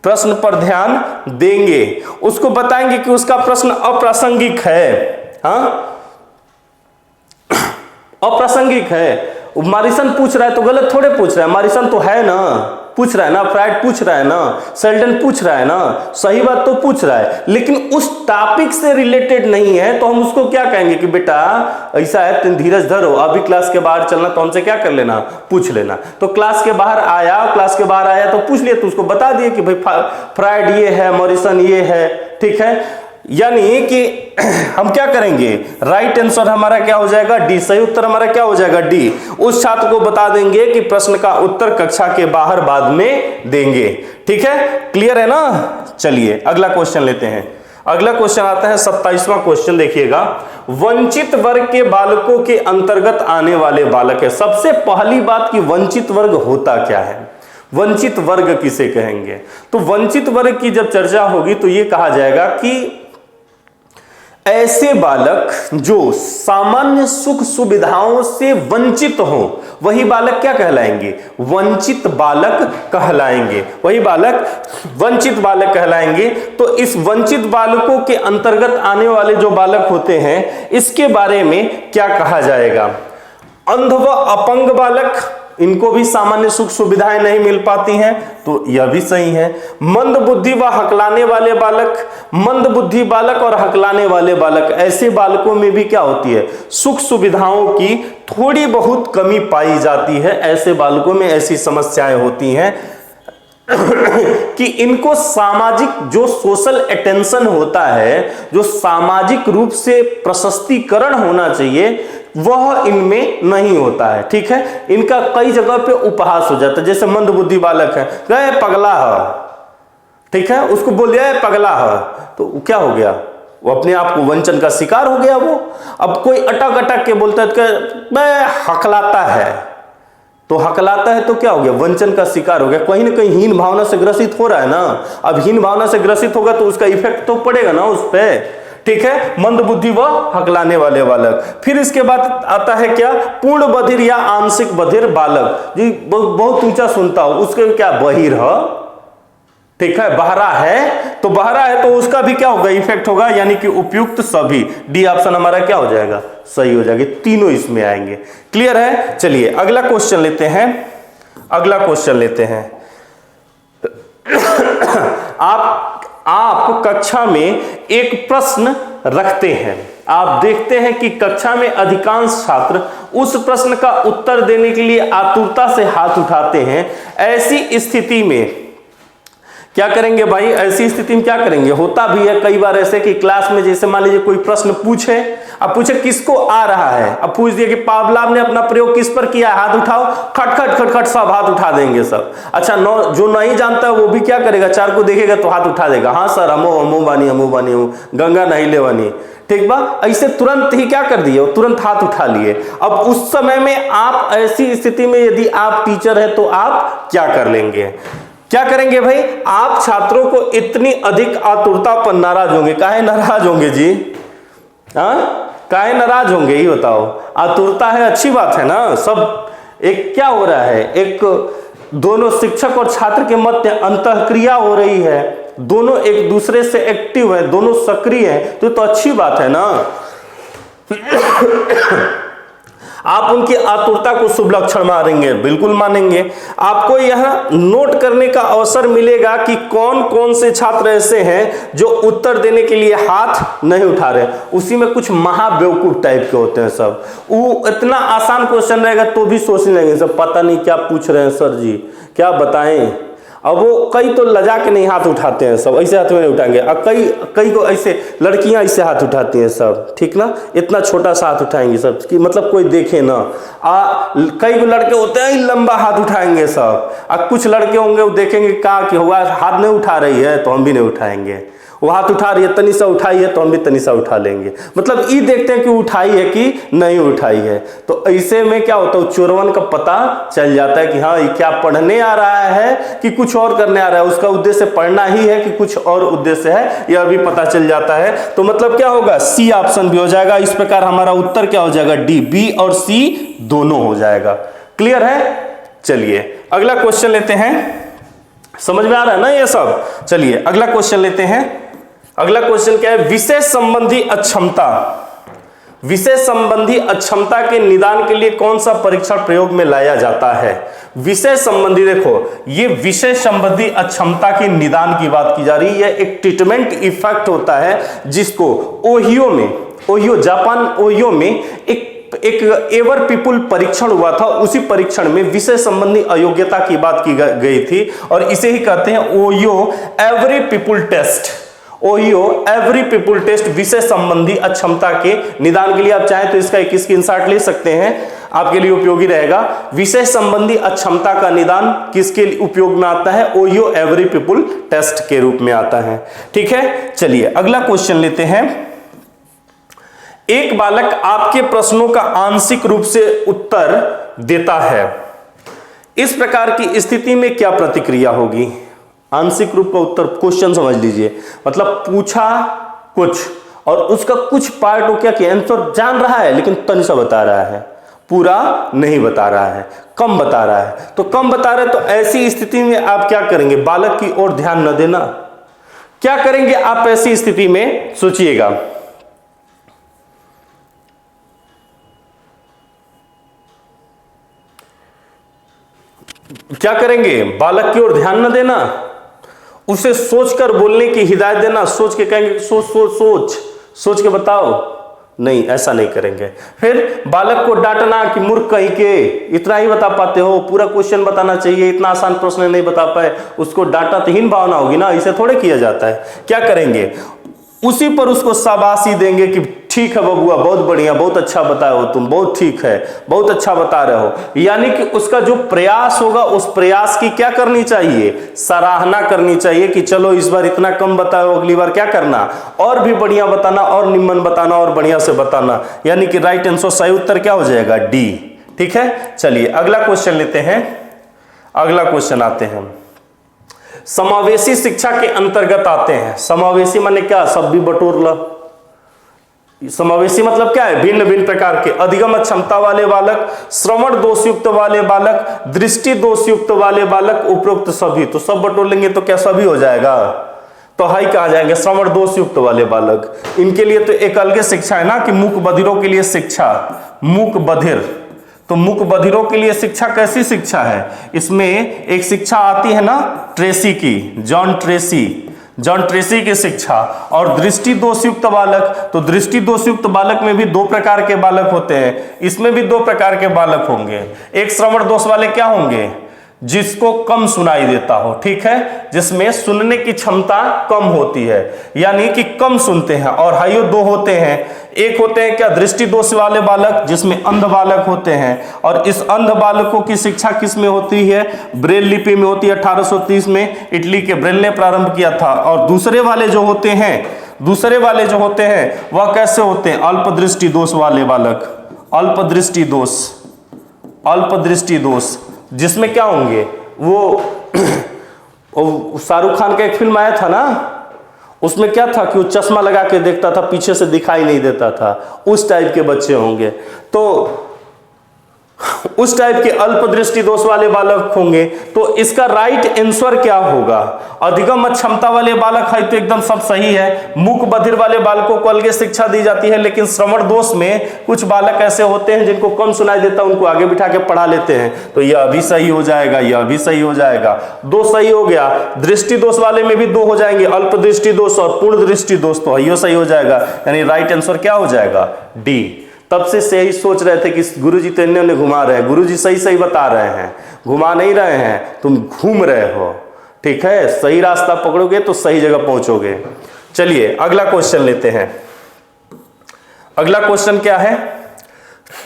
प्रश्न पर ध्यान देंगे। उसको बताएंगे कि उसका प्रश्न अप्रासंगिक है। हाँ, अप्रासंगिक है। मॉरिसन पूछ रहा है तो गलत थोड़े पूछ रहा है, मॉरिसन तो है ना, पूछ रहा है ना, फ्राइड पूछ रहा है ना, सेल्डन पूछ रहा है ना, सही बात तो पूछ रहा है, लेकिन उस टॉपिक से रिलेटेड नहीं है तो हम उसको क्या कहेंगे कि बेटा ऐसा है, तुम धीरज धरो, अभी क्लास के बाहर चलना तो हमसे क्या कर लेना, पूछ लेना। तो क्लास के बाहर आया, क्लास के बाहर आया तो पूछ लिया, तो उसको बता दिए कि भाई फ्राइड ये है, मॉरिसन ये है। ठीक है, यानी कि हम क्या करेंगे? राइट आंसर हमारा क्या हो जाएगा? डी। सही उत्तर हमारा क्या हो जाएगा? डी। उस छात्र को बता देंगे कि प्रश्न का उत्तर कक्षा के बाहर बाद में देंगे। ठीक है, क्लियर है ना? चलिए अगला क्वेश्चन लेते हैं। अगला क्वेश्चन आता है 27वां क्वेश्चन, देखिएगा। वंचित वर्ग के बालकों के अंतर्गत आने वाले बालक है। सबसे पहली बात कि वंचित वर्ग होता क्या है, वंचित वर्ग किसे कहेंगे? तो वंचित वर्ग की जब चर्चा होगी तो यह कहा जाएगा कि ऐसे बालक जो सामान्य सुख सुविधाओं से वंचित हो, वही बालक क्या कहलाएंगे? वंचित बालक कहलाएंगे। वही बालक वंचित बालक कहलाएंगे। तो इस वंचित बालकों के अंतर्गत आने वाले जो बालक होते हैं, इसके बारे में क्या कहा जाएगा? अंध व अपंग बालक, इनको भी सामान्य सुख सुविधाएं नहीं मिल पाती हैं, तो यह भी सही है। मंद बुद्धि व हकलाने वाले बालक, मंद बुद्धि बालक और हकलाने वाले बालक, ऐसे बालकों में भी क्या होती है? सुख सुविधाओं की थोड़ी बहुत कमी पाई जाती है। ऐसे बालकों में ऐसी समस्याएं होती हैं कि इनको सामाजिक जो सोशल अटेंशन होता है, जो सामाजिक रूप से प्रशस्तीकरण होना चाहिए, वह इनमें नहीं होता है। ठीक है, इनका कई जगह पे उपहास हो जाता है। जैसे मंद बुद्धि बालक है, गए पगला है, ठीक है, उसको बोल दिया है पगला है, तो क्या हो गया? वो अपने आप को वंचन का शिकार हो गया। वो अब कोई अटक अटक के बोलता है मैं हकलाता है, तो हकलाता है तो क्या हो गया? वंचन का शिकार हो गया। कहीं ना कहीं हीन भावना से ग्रसित हो रहा है ना। अब हीन भावना से ग्रसित होगा तो उसका इफेक्ट तो पड़ेगा ना उस पर। ठीक है, मंद बुद्धि व हकलाने वाले बालक। फिर इसके बाद आता है क्या? पूर्ण बधिर या आंशिक बधिर बालक, जी बहुत ऊंचा सुनता हो, उसके क्या? बहिर है। ठीक है, बहरा है, तो बहरा है तो उसका भी क्या होगा? इफेक्ट होगा, यानी कि उपयुक्त सभी। डी ऑप्शन हमारा क्या हो जाएगा? सही हो जाएगा। तीनों इसमें आएंगे। क्लियर है? चलिए अगला क्वेश्चन लेते हैं। अगला क्वेश्चन लेते हैं। आप कक्षा में एक प्रश्न रखते हैं, आप देखते हैं कि कक्षा में अधिकांश छात्र उस प्रश्न का उत्तर देने के लिए आतुरता से हाथ उठाते हैं। ऐसी स्थिति में क्या करेंगे भाई, ऐसी स्थिति में क्या करेंगे, होता भी है कई बार ऐसे कि क्लास में जैसे मान लीजिए कोई प्रश्न पूछे, अब पूछे किसको आ रहा है, अब पूछ दिया कि पावलाव ने अपना प्रयोग किस पर किया, हाथ उठाओ, खट खट खट खट सब हाथ उठा देंगे सब। अच्छा जो नहीं जानता है वो भी क्या करेगा, चार को देखेगा तो हाथ उठा देगा, हाँ सर हमो बानी गंगा नहीं ले बानी, ठीक बा, ऐसे तुरंत ही क्या कर दिए, तुरंत हाथ उठा लिए। अब उस समय में आप ऐसी स्थिति में यदि आप टीचर है तो आप क्या कर लेंगे, क्या करेंगे भाई, आप छात्रों को इतनी अधिक आतुरता पर नाराज होंगे। काहे नाराज होंगे जी, काहे नाराज होंगे ये बताओ, आतुरता है अच्छी बात है ना। सब एक क्या हो रहा है, एक दोनों शिक्षक और छात्र के मध्य अंतःक्रिया हो रही है, दोनों एक दूसरे से एक्टिव है, दोनों सक्रिय है, तो अच्छी बात है ना। आप उनकी आतुरता को शुभ लक्षण मानेंगे, बिल्कुल मानेंगे। आपको यह नोट करने का अवसर मिलेगा कि कौन कौन से छात्र ऐसे हैं जो उत्तर देने के लिए हाथ नहीं उठा रहे। उसी में कुछ महाबेवकूफ टाइप के होते हैं सब, वो इतना आसान क्वेश्चन रहेगा तो भी सोचने लगेंगे सब पता नहीं क्या पूछ रहे हैं सर जी, क्या बताएं। अब वो कई तो लजा के नहीं हाथ उठाते हैं सब, ऐसे हाथ में नहीं उठाएंगे। अब कई को ऐसे लड़कियां ऐसे हाथ उठाती हैं सब, ठीक ना, इतना छोटा सा हाथ उठाएंगे सब कि मतलब कोई देखे ना। कई लड़के होते हैं लंबा हाथ उठाएंगे सब, और कुछ लड़के होंगे वो देखेंगे क्या कि हुआ हाथ नहीं उठा रही है तो हम भी नहीं उठाएंगे, वो हाथ उठा रही है तनी सा उठाई है तो हम भी तनी सा उठा लेंगे। मतलब ये देखते हैं कि उठाई है कि नहीं उठाई है। तो ऐसे में क्या होता है, चोरवन का पता चल जाता है कि हाँ ये क्या पढ़ने आ रहा है कि कुछ और करने आ रहा है, उसका उद्देश्य पढ़ना ही है कि कुछ और उद्देश्य है, यह भी पता चल जाता है। तो मतलब क्या होगा, सी ऑप्शन भी हो जाएगा। इस प्रकार हमारा उत्तर क्या हो जाएगा, डी, बी और सी दोनों हो जाएगा। क्लियर है, चलिए अगला क्वेश्चन लेते हैं। समझ में आ रहा है ना ये सब। चलिए अगला क्वेश्चन लेते हैं। अगला क्वेश्चन क्या है, विषय संबंधी अक्षमता। विषय संबंधी अक्षमता के निदान के लिए कौन सा परीक्षण प्रयोग में लाया जाता है। विषय संबंधी, देखो ये विषय संबंधी अक्षमता के निदान की बात की जा रही है। एक ट्रीटमेंट इफेक्ट होता है जिसको ओहियो जापान ओहियो में एक एवर पीपुल परीक्षण हुआ था। उसी परीक्षण में विषय संबंधी अयोग्यता की बात की गई थी और इसे ही कहते हैं ओहियो एवरी पीपुल टेस्ट। ओहियो एवरी पीपुल टेस्ट विषय संबंधी अक्षमता के निदान के लिए आप चाहें तो इसका एक स्क्रीनशॉट ले सकते हैं, आपके लिए उपयोगी रहेगा। विषय संबंधी अक्षमता का निदान किसके उपयोग में आता है, ओहियो एवरी पीपुल टेस्ट के रूप में आता है। ठीक है, चलिए अगला क्वेश्चन लेते हैं। एक बालक आपके प्रश्नों का आंशिक रूप से उत्तर देता है, इस प्रकार की स्थिति में क्या प्रतिक्रिया होगी। आंशिक रूप का उत्तर, क्वेश्चन समझ लीजिए, मतलब पूछा कुछ और उसका कुछ पार्ट हो क्या कि आंसर जान रहा है लेकिन तन सा बता रहा है, पूरा नहीं बता रहा है, कम बता रहा है। तो कम बता रहे तो ऐसी स्थिति में आप क्या करेंगे, बालक की ओर ध्यान न देना। क्या करेंगे आप ऐसी स्थिति में, सोचिएगा। क्या करेंगे, बालक की ओर ध्यान न देना, उसे सोचकर बोलने की हिदायत देना। सोच के कहेंगे सोच के बताओ, नहीं ऐसा नहीं करेंगे। फिर बालक को डांटना कि मूर्ख कहीं के, इतना ही बता पाते हो, पूरा क्वेश्चन बताना चाहिए, इतना आसान प्रश्न नहीं बता पाए, उसको डांटा तो हीन भावना होगी ना, इसे थोड़े किया जाता है। क्या करेंगे, उसी पर उसको शाबाशी देंगे कि ठीक है बबुआ, बहुत बढ़िया, बहुत अच्छा बताए हो तुम, बहुत ठीक है, बहुत अच्छा बता रहे हो। यानी कि उसका जो प्रयास होगा उस प्रयास की क्या करनी चाहिए, सराहना करनी चाहिए कि चलो इस बार इतना कम बताए हो, अगली बार क्या करना, और भी बढ़िया बताना, और निम्न बताना, और बढ़िया से बताना। यानी कि राइट आंसर, सही उत्तर क्या हो जाएगा, डी। ठीक है, चलिए अगला क्वेश्चन लेते हैं। अगला क्वेश्चन आते हैं, समावेशी शिक्षा के अंतर्गत आते हैं। समावेशी माने क्या, सब भी बटोर लो। समावेशी मतलब क्या है, भिन्न भिन्न प्रकार के, अधिगम क्षमता वाले बालक, श्रवण दोषयुक्त वाले बालक, दृष्टि दोषयुक्त वाले बालक, उपरोक्त सभी। तो सब बटोर लेंगे तो क्या सभी हो जाएगा, तो हाई कहा जाएंगे श्रवण दोषयुक्त वाले बालक। इनके लिए तो एक अलग शिक्षा है ना कि मूक बधिरों के लिए शिक्षा, मूक बधिर। तो मूक बधिरों के लिए शिक्षा कैसी शिक्षा है, इसमें एक शिक्षा आती है ना ट्रेसी की, जॉन ट्रेसी। जॉन ट्रेसी की शिक्षा। और दृष्टि दोषयुक्त बालक, तो दृष्टि दोषयुक्त बालक में भी दो प्रकार के बालक होते हैं, इसमें भी दो प्रकार के बालक होंगे। एक श्रवण दोष वाले क्या होंगे, जिसको कम सुनाई देता हो, ठीक है, जिसमें सुनने की क्षमता कम होती है, यानी कि कम सुनते हैं। और हाइयो दो होते हैं, एक होते हैं क्या, दृष्टि दोष वाले बालक, जिसमें अंध बालक होते हैं। और इस अंध बालकों की शिक्षा किस में होती है, ब्रेल लिपि में होती है। 1830 में इटली के ब्रेल ने प्रारंभ किया था। और दूसरे वाले जो होते हैं वह कैसे होते हैं, अल्प दृष्टि दोष वाले बालक, अल्प दृष्टि दोष, जिसमें क्या होंगे, वो शाहरुख खान का एक फिल्म आया था ना, उसमें क्या था कि वो चश्मा लगा के देखता था, पीछे से दिखाई नहीं देता था, उस टाइप के बच्चे होंगे। तो उस टाइप के अल्प दृष्टि दोष वाले बालक होंगे। तो इसका राइट आंसर क्या होगा, अधिगम क्षमता वाले बालक है तो एकदम सब सही है। मूक बधिर वाले बालकों को अलग शिक्षा दी जाती है, लेकिन श्रवण दोष में कुछ बालक ऐसे होते हैं जिनको कम सुनाई देता, उनको आगे बिठा के पढ़ा लेते हैं। तो यह भी सही हो जाएगा, यह भी सही हो जाएगा, दो सही हो गया। दृष्टि दोष वाले में भी दो हो जाएंगे, अल्प दृष्टि दोष और पूर्ण दृष्टि दोष, तो यह सही हो जाएगा। यानी राइट आंसर क्या हो जाएगा, डी। तब से यही सोच रहे थे कि गुरुजी तो इन्होंने घुमा रहे हैं, गुरुजी सही सही बता रहे हैं, घुमा नहीं रहे हैं, तुम घूम रहे हो, ठीक है। सही रास्ता पकड़ोगे तो सही जगह पहुंचोगे। चलिए अगला क्वेश्चन लेते हैं। अगला क्वेश्चन क्या है,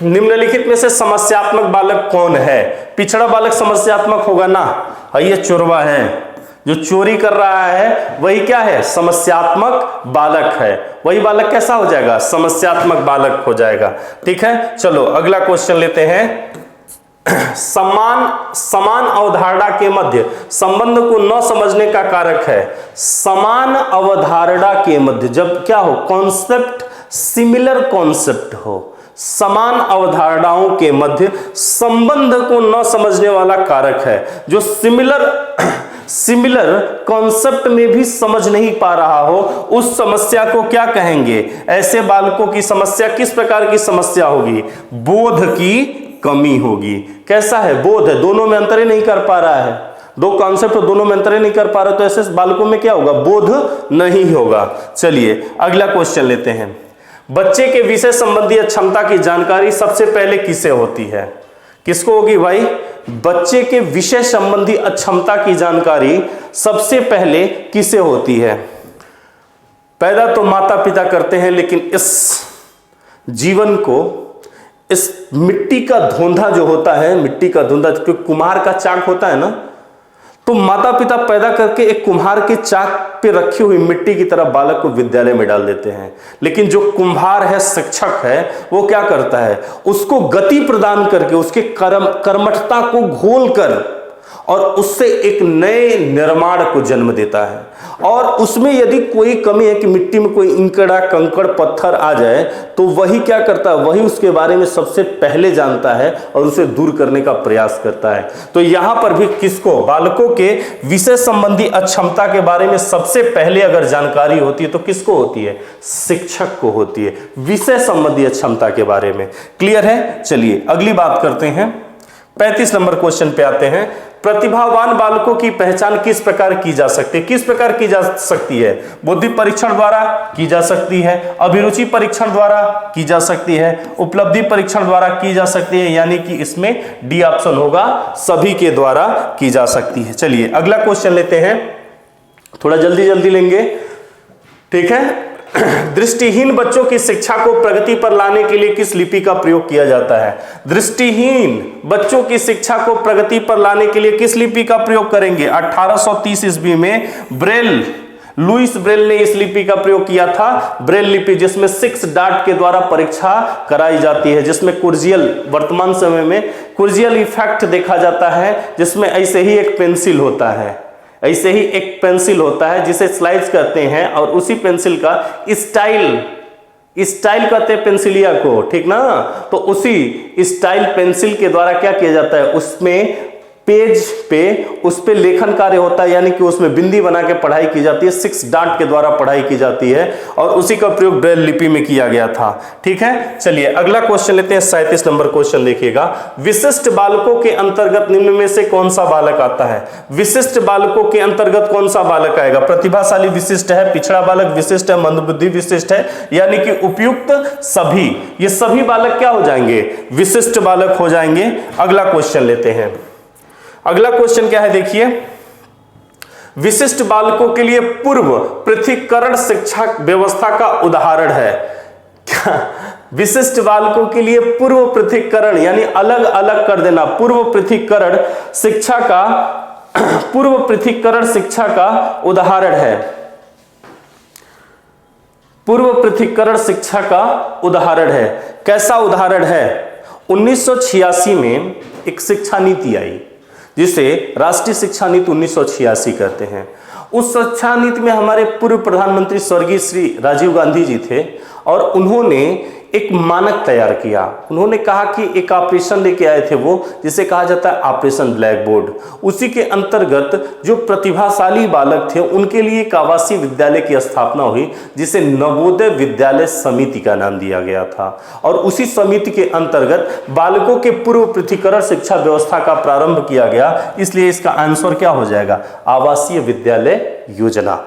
निम्नलिखित में से समस्यात्मक बालक कौन है। पिछड़ा बालक समस्यात्मक होगा ना, ये चोरवा है, जो चोरी कर रहा है वही क्या है, समस्यात्मक बालक है। वही बालक कैसा हो जाएगा, समस्यात्मक बालक हो जाएगा, ठीक है। चलो अगला क्वेश्चन लेते हैं। समान अवधारणा के मध्य संबंध को न समझने का कारक है। समान अवधारणा के मध्य जब क्या हो, कॉन्सेप्ट सिमिलर कॉन्सेप्ट हो, समान अवधारणाओं के मध्य संबंध को न समझने वाला कारक है। जो सिमिलर कॉन्सेप्ट में भी समझ नहीं पा रहा हो, उस समस्या को क्या कहेंगे। ऐसे बालकों की समस्या किस प्रकार की समस्या होगी, बोध की कमी होगी। कैसा है, बोध है, दोनों में अंतर ही नहीं कर पा रहा है, दो कॉन्सेप्ट दोनों में अंतर ही नहीं कर पा रहा, तो ऐसे बालकों में क्या होगा, बोध नहीं होगा। चलिए अगला क्वेश्चन लेते हैं। बच्चे के विषय संबंधी क्षमता की जानकारी सबसे पहले किसे होती है, किसको होगी भाई, बच्चे के विषय संबंधी अक्षमता की जानकारी सबसे पहले किसे होती है। पैदा तो माता पिता करते हैं, लेकिन इस जीवन को, इस मिट्टी का धोंधा जो होता है, मिट्टी का धोंधा, क्योंकि कुम्हार का चाक होता है ना, तो माता पिता पैदा करके एक कुम्हार के चाक पे रखी हुई मिट्टी की तरह बालक को विद्यालय में डाल देते हैं। लेकिन जो कुम्हार है, शिक्षक है, वो क्या करता है, उसको गति प्रदान करके, उसके कर्मठता को घोलकर और उससे एक नए निर्माण को जन्म देता है। और उसमें यदि कोई कमी है कि मिट्टी में कोई इंकड़ा कंकड़ पत्थर आ जाए, तो वही क्या करता है, वही उसके बारे में सबसे पहले जानता है और उसे दूर करने का प्रयास करता है। तो यहां पर भी किसको, बालकों के विषय संबंधी अक्षमता के बारे में सबसे पहले अगर जानकारी होती है तो किसको होती है, शिक्षक को होती है, विषय संबंधी अक्षमता के बारे में। क्लियर है। चलिए अगली बात करते हैं, 35 नंबर क्वेश्चन पे आते हैं। प्रतिभावान बालकों की पहचान किस प्रकार की जा सकती है, किस प्रकार की जा सकती है, बुद्धि परीक्षण द्वारा की जा सकती है, अभिरुचि परीक्षण द्वारा की जा सकती है, उपलब्धि परीक्षण द्वारा की जा सकती है, यानी कि इसमें डी ऑप्शन होगा, सभी के द्वारा की जा सकती है। चलिए अगला क्वेश्चन लेते हैं, थोड़ा जल्दी जल्दी लेंगे, ठीक है। दृष्टिहीन बच्चों की शिक्षा को प्रगति पर लाने के लिए किस लिपि का प्रयोग किया जाता है। दृष्टिहीन बच्चों की शिक्षा को प्रगति पर लाने के लिए किस लिपि का प्रयोग करेंगे। 1830 ईस्वी में लुईस ब्रेल ने इस लिपि का प्रयोग किया था, ब्रेल लिपि, जिसमें 6 डाट के द्वारा परीक्षा कराई जाती है, जिसमें कुर्जियल, वर्तमान समय में कुर्जियल इफेक्ट देखा जाता है, जिसमें ऐसे ही एक पेंसिल होता है, ऐसे ही एक पेंसिल होता है जिसे स्लाइड्स कहते हैं, और उसी पेंसिल का स्टाइल कहते हैं पेंसिलिया को, ठीक ना। तो उसी स्टाइल पेंसिल के द्वारा क्या किया जाता है, उसमें पेज पे उस पे लेखन कार्य होता है, यानी कि उसमें बिंदी बना के पढ़ाई की जाती है, 6 डांट के द्वारा पढ़ाई की जाती है और उसी का प्रयोग ब्रेल लिपि में किया गया था। ठीक है, चलिए अगला क्वेश्चन लेते हैं। 37 नंबर क्वेश्चन देखिएगा। विशिष्ट बालकों के अंतर्गत निम्न में से कौन सा बालक आता है? विशिष्ट बालकों के अंतर्गत कौन सा बालक आएगा? प्रतिभाशाली विशिष्ट है, पिछड़ा बालक विशिष्ट है, मंदबुद्धि विशिष्ट है, यानी कि उपयुक्त सभी, ये सभी बालक क्या हो जाएंगे? विशिष्ट बालक हो जाएंगे। अगला क्वेश्चन लेते हैं। अगला क्वेश्चन क्या है देखिए। विशिष्ट बालकों के लिए पूर्व पृथक्करण शिक्षा व्यवस्था का उदाहरण है क्या? विशिष्ट बालकों के लिए पूर्व पृथक्करण यानी अलग अलग कर देना, पूर्व पृथक्करण शिक्षा का पूर्व पृथक्करण शिक्षा का उदाहरण है। पूर्व पृथक्करण शिक्षा का उदाहरण है। कैसा उदाहरण है? 1986 में एक शिक्षा नीति आई जिसे राष्ट्रीय शिक्षा नीति 1986 कहते हैं। उस शिक्षा नीति में हमारे पूर्व प्रधानमंत्री स्वर्गीय श्री राजीव गांधी जी थे और उन्होंने एक मानक तैयार किया। उन्होंने कहा कि एक ऑपरेशन लेके आए थे वो, जिसे कहा जाता है ऑपरेशन ब्लैक बोर्ड। उसी के अंतर्गत जो प्रतिभाशाली बालक थे उनके लिए एक आवासीय विद्यालय की स्थापना हुई जिसे नवोदय विद्यालय समिति का नाम दिया गया था। और उसी समिति के अंतर्गत बालकों के पूर्व पृथक्करण शिक्षा व्यवस्था का प्रारंभ किया गया। इसलिए इसका आंसर क्या हो जाएगा? आवासीय विद्यालय योजना।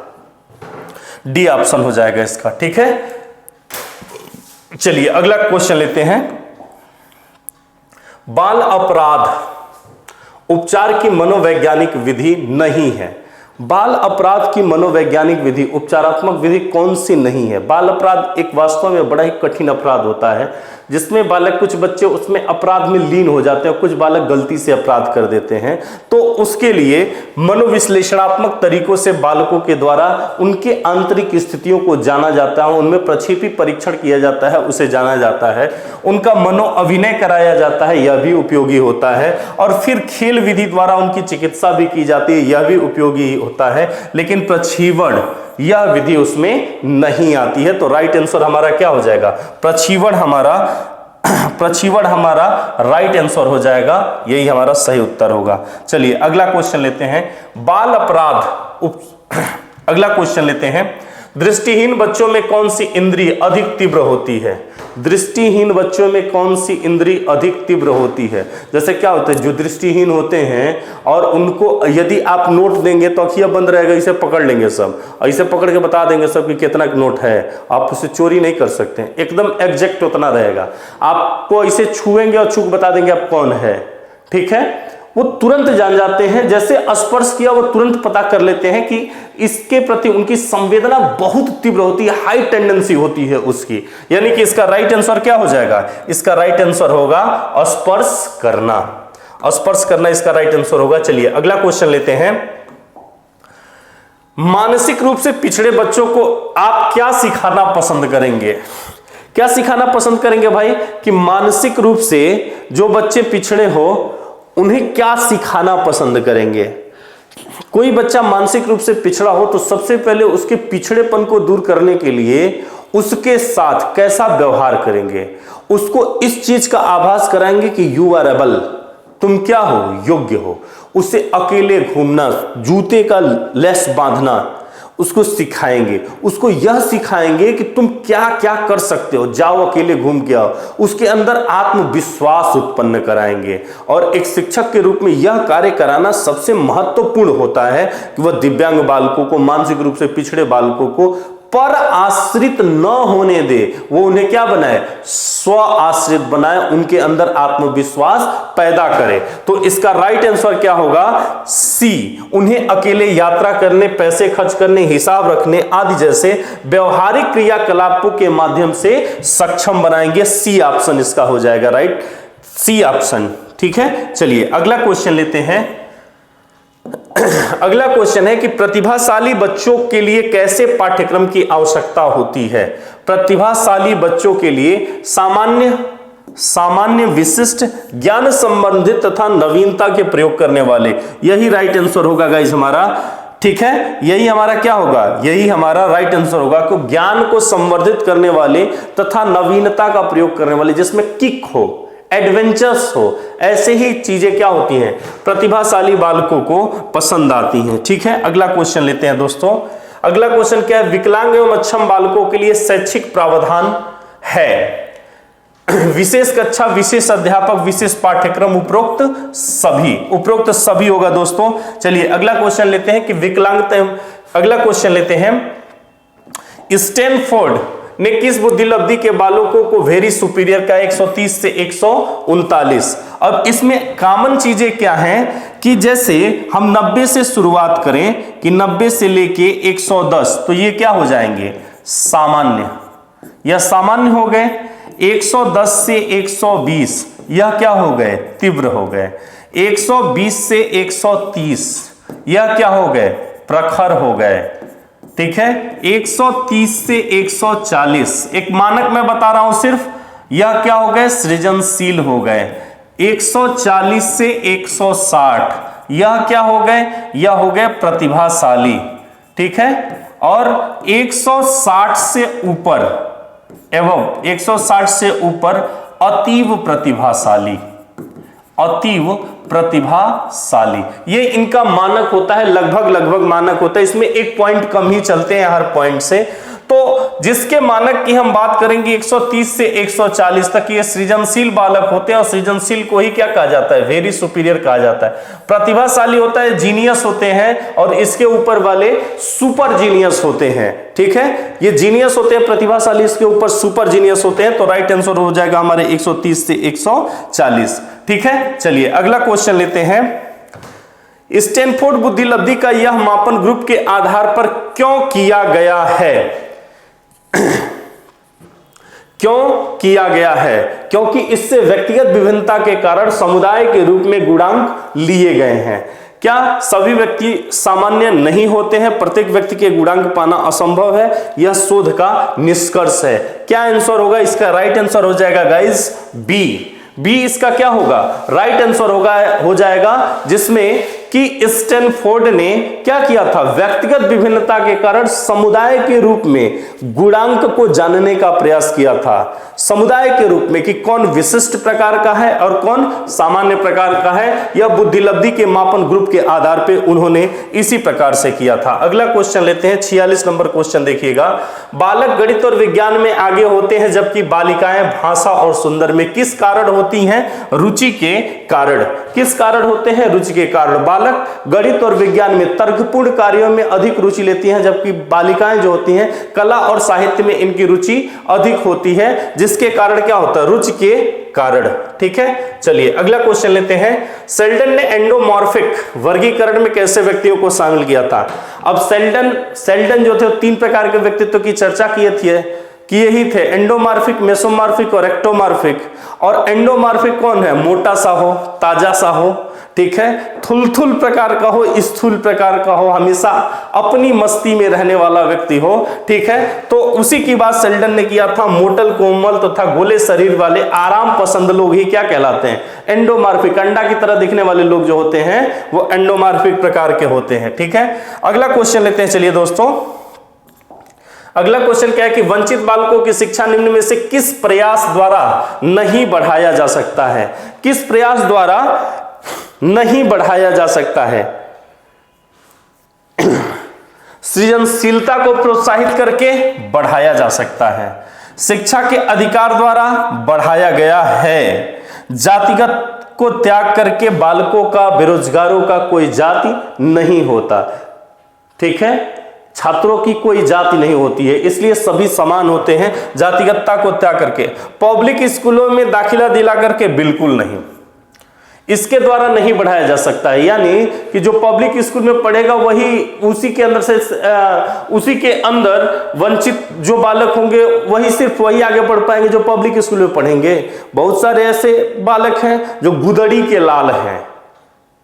डी ऑप्शन हो जाएगा इसका। ठीक है, चलिए अगला क्वेश्चन लेते हैं। बाल अपराध उपचार की मनोवैज्ञानिक विधि नहीं है। बाल अपराध की मनोवैज्ञानिक विधि, उपचारात्मक विधि कौन सी नहीं है? बाल अपराध एक वास्तव में बड़ा ही कठिन अपराध होता है जिसमें बालक, कुछ बच्चे उसमें अपराध में लीन हो जाते हैं, कुछ बालक गलती से अपराध कर देते हैं। तो उसके लिए मनोविश्लेषणात्मक तरीकों से बालकों के द्वारा उनके आंतरिक स्थितियों को जाना जाता है, उनमें प्रक्षेपी परीक्षण किया जाता है, उसे जाना जाता है, उनका मनो अभिनय कराया जाता है, यह भी उपयोगी होता है। और फिर खेल विधि द्वारा उनकी चिकित्सा भी की जाती है, यह भी उपयोगी होता है। लेकिन प्रक्षेपण यह विधि उसमें नहीं आती है। तो राइट आंसर हमारा क्या हो जाएगा? प्रक्षेपण हमारा राइट आंसर हो जाएगा, यही हमारा सही उत्तर होगा। चलिए अगला क्वेश्चन लेते हैं। बाल अपराध अगला क्वेश्चन लेते हैं। दृष्टिहीन बच्चों में कौन सी इंद्रिय अधिक तीव्र होती है? दृष्टिहीन बच्चों में कौन सी इंद्रिय अधिक तीव्र होती है? जैसे क्या होता है, जो दृष्टिहीन होते हैं और उनको यदि आप नोट देंगे तो अखियां बंद रहेगा, इसे पकड़ लेंगे सब, ऐसे पकड़ के बता देंगे सब कि कितना नोट है। आप उसे चोरी नहीं कर सकते, एकदम एग्जैक्ट उतना रहेगा। आपको इसे छुएंगे और छू बता देंगे आप कौन है। ठीक है, वो तुरंत जान जाते हैं, जैसे स्पर्श किया वो तुरंत पता कर लेते हैं कि इसके प्रति उनकी संवेदना बहुत तीव्र होती है, हाई टेंडेंसी होती है उसकी। यानी कि इसका राइट आंसर क्या हो जाएगा? इसका राइट आंसर होगा स्पर्श करना। स्पर्श करना इसका राइट आंसर होगा। चलिए अगला क्वेश्चन लेते हैं। मानसिक रूप से पिछड़े बच्चों को आप क्या सिखाना पसंद करेंगे? क्या सिखाना पसंद करेंगे भाई? कि मानसिक रूप से जो बच्चे पिछड़े हो उन्हें क्या सिखाना पसंद करेंगे? कोई बच्चा मानसिक रूप से पिछड़ा हो तो सबसे पहले उसके पिछड़ेपन को दूर करने के लिए उसके साथ कैसा व्यवहार करेंगे? उसको इस चीज का आभास कराएंगे कि यू आर एबल, तुम क्या हो, योग्य हो। उसे अकेले घूमना, जूते का लेस बांधना उसको सिखाएंगे। उसको यह सिखाएंगे कि तुम क्या क्या कर सकते हो, जाओ अकेले घूम के आओ। उसके अंदर आत्मविश्वास उत्पन्न कराएंगे। और एक शिक्षक के रूप में यह कार्य कराना सबसे महत्वपूर्ण होता है कि वह दिव्यांग बालकों को, मानसिक रूप से पिछड़े बालकों को पर आश्रित न होने दे। वो उन्हें क्या बनाए? स्व आश्रित बनाए, उनके अंदर आत्मविश्वास पैदा करे। तो इसका राइट आंसर क्या होगा? सी। उन्हें अकेले यात्रा करने, पैसे खर्च करने, हिसाब रखने आदि जैसे व्यवहारिक क्रियाकलापों के माध्यम से सक्षम बनाएंगे। सी ऑप्शन इसका हो जाएगा राइट, सी ऑप्शन। ठीक है, चलिए अगला क्वेश्चन लेते हैं। अगला क्वेश्चन है कि प्रतिभाशाली बच्चों के लिए कैसे पाठ्यक्रम की आवश्यकता होती है? प्रतिभाशाली बच्चों के लिए सामान्य विशिष्ट ज्ञान संबंधित तथा नवीनता के प्रयोग करने वाले, यही राइट आंसर होगा गाइस हमारा। ठीक है, यही हमारा क्या होगा? यही हमारा राइट आंसर होगा कि ज्ञान को संवर्धित करने वाले तथा नवीनता का प्रयोग करने वाले, जिसमें किक हो, एडवेंचर्स हो, ऐसे ही चीजें क्या होती हैं, प्रतिभाशाली बालकों को पसंद आती हैं। ठीक है, अगला क्वेश्चन लेते हैं दोस्तों। अगला क्वेश्चन क्या है, विकलांग एवं अक्षम बालकों के लिए शैक्षिक प्रावधान है, विशेष कक्षा, विशेष अध्यापक, विशेष पाठ्यक्रम, उपरोक्त सभी होगा दोस्तों। चलिए अगला क्वेश्चन लेते हैं कि विकलांगता, अगला क्वेश्चन लेते हैं, स्टैनफोर्ड ने किस बुद्धिलब्धि के बालकों को वेरी सुपीरियर का 130 से 139। अब इसमें कॉमन चीजें क्या हैं कि जैसे हम 90 से शुरुआत करें कि 90 से लेके 110, तो ये क्या हो जाएंगे, सामान्य, यह सामान्य हो गए। 110 से 120 यह क्या हो गए, तीव्र हो गए। 120 से 130 यह क्या हो गए, प्रखर हो गए। ठीक है, 130 से 140 एक मानक मैं बता रहा हूं सिर्फ, यह क्या हो गए, सृजनशील हो गए। 140 से 160 यह क्या हो गए, यह हो गए प्रतिभाशाली। ठीक है, और 160 से ऊपर एवं 160 से ऊपर अतीव प्रतिभाशाली, अतीव प्रतिभाशाली, ये इनका मानक होता है, लगभग मानक होता है। इसमें एक पॉइंट कम ही चलते हैं हर पॉइंट से। तो जिसके मानक की हम बात करेंगे 130 से 140 तक, ये सृजनशील बालक होते हैं, और सृजनशील को ही क्या कहा जाता है, वेरी सुपीरियर कहा जाता है। प्रतिभाशाली होता है, जीनियस होते हैं, और इसके ऊपर वाले सुपर जीनियस होते हैं। ठीक है, ये जीनियस होते हैं प्रतिभाशाली, इसके ऊपर सुपर जीनियस होते हैं। तो राइट आंसर हो जाएगा हमारे 130 से 140। ठीक है, चलिए अगला क्वेश्चन लेते हैं। स्टैनफोर्ड बुद्धिलब्धि का यह मापन ग्रुप के आधार पर क्यों किया गया है? क्यों किया गया है? क्योंकि इससे व्यक्तिगत विभिन्नता के कारण समुदाय के रूप में गुणांक लिए गए हैं। क्या सभी व्यक्ति सामान्य नहीं होते हैं? प्रत्येक व्यक्ति के गुणांक पाना असंभव है, यह शोध का निष्कर्ष है। क्या आंसर होगा इसका? राइट आंसर हो जाएगा गाइस बी इसका क्या होगा, राइट आंसर होगा, हो जाएगा, जिसमें कि स्टैनफोर्ड ने क्या किया था, व्यक्तिगत विभिन्नता के कारण समुदाय के रूप में गुणांक को जानने का प्रयास किया था। समुदाय के रूप में कि कौन विशिष्ट प्रकार का है और कौन सामान्य प्रकार का है, यह बुद्धिलब्धि के मापन ग्रुप के आधार पे उन्होंने इसी प्रकार से किया था। अगला क्वेश्चन लेते हैं, 46 नंबर क्वेश्चन देखिएगा। बालक गणित और विज्ञान में आगे होते हैं जबकि बालिकाएं भाषा और सुंदर में, किस कारण होती हैं? रुचि के कारण। किस कारण होते हैं? रुचि के कारण। बालक गणित और विज्ञान में तर्कपूर्ण कार्यों में अधिक रुचि लेती हैं, जबकि बालिकाएं जो होती हैं कला और साहित्य में इनकी रुचि अधिक होती है, जिसके कारण क्या होता है? रुचि के कारण। ठीक है, चलिए अगला क्वेश्चन लेते हैं। सेल्डन ने एंडोमॉर्फिक वर्गीकरण में कैसे व्यक्तियों को शामिल किया था? अब सेल्डन जो थे 3 प्रकार के व्यक्तित्व की चर्चा किए ही थे, एंडोमॉर्फिक, मेसोमॉर्फिक और एक्टोमॉर्फिक। और एंडोमॉर्फिक कौन है? मोटा सा हो, ताजा सा हो, ठीक है, थुलथुल प्रकार का हो, स्थूल प्रकार का हो, हमेशा अपनी मस्ती में रहने वाला व्यक्ति हो। ठीक है, तो उसी की बात सेल्डन ने किया था। मोटल, कोमल तथा गोले शरीर वाले आराम पसंद लोग ही क्या कहलाते हैं? एंडोमॉर्फिक। अंडा की तरह दिखने वाले लोग जो होते हैं वो एंडोमॉर्फिक प्रकार के होते हैं। ठीक है, अगला क्वेश्चन लेते हैं। चलिए दोस्तों, अगला क्वेश्चन क्या है कि वंचित बालकों की शिक्षा निम्न में से किस प्रयास द्वारा नहीं बढ़ाया जा सकता है? किस प्रयास द्वारा नहीं बढ़ाया जा सकता है? सृजनशीलता को प्रोत्साहित करके बढ़ाया जा सकता है, शिक्षा के अधिकार द्वारा बढ़ाया गया है, जातिगत को त्याग करके बालकों का, बेरोजगारों का कोई जाति नहीं होता। ठीक है, छात्रों की कोई जाति नहीं होती है, इसलिए सभी समान होते हैं, जातिगतता को त्याग करके। पब्लिक स्कूलों में दाखिला दिला करके बिल्कुल नहीं, इसके द्वारा नहीं बढ़ाया जा सकता है। यानी कि जो पब्लिक स्कूल में पढ़ेगा वही उसी के अंदर वंचित जो बालक होंगे सिर्फ वही आगे बढ़ पाएंगे जो पब्लिक स्कूल में पढ़ेंगे। बहुत सारे ऐसे बालक हैं जो गुदड़ी के लाल हैं,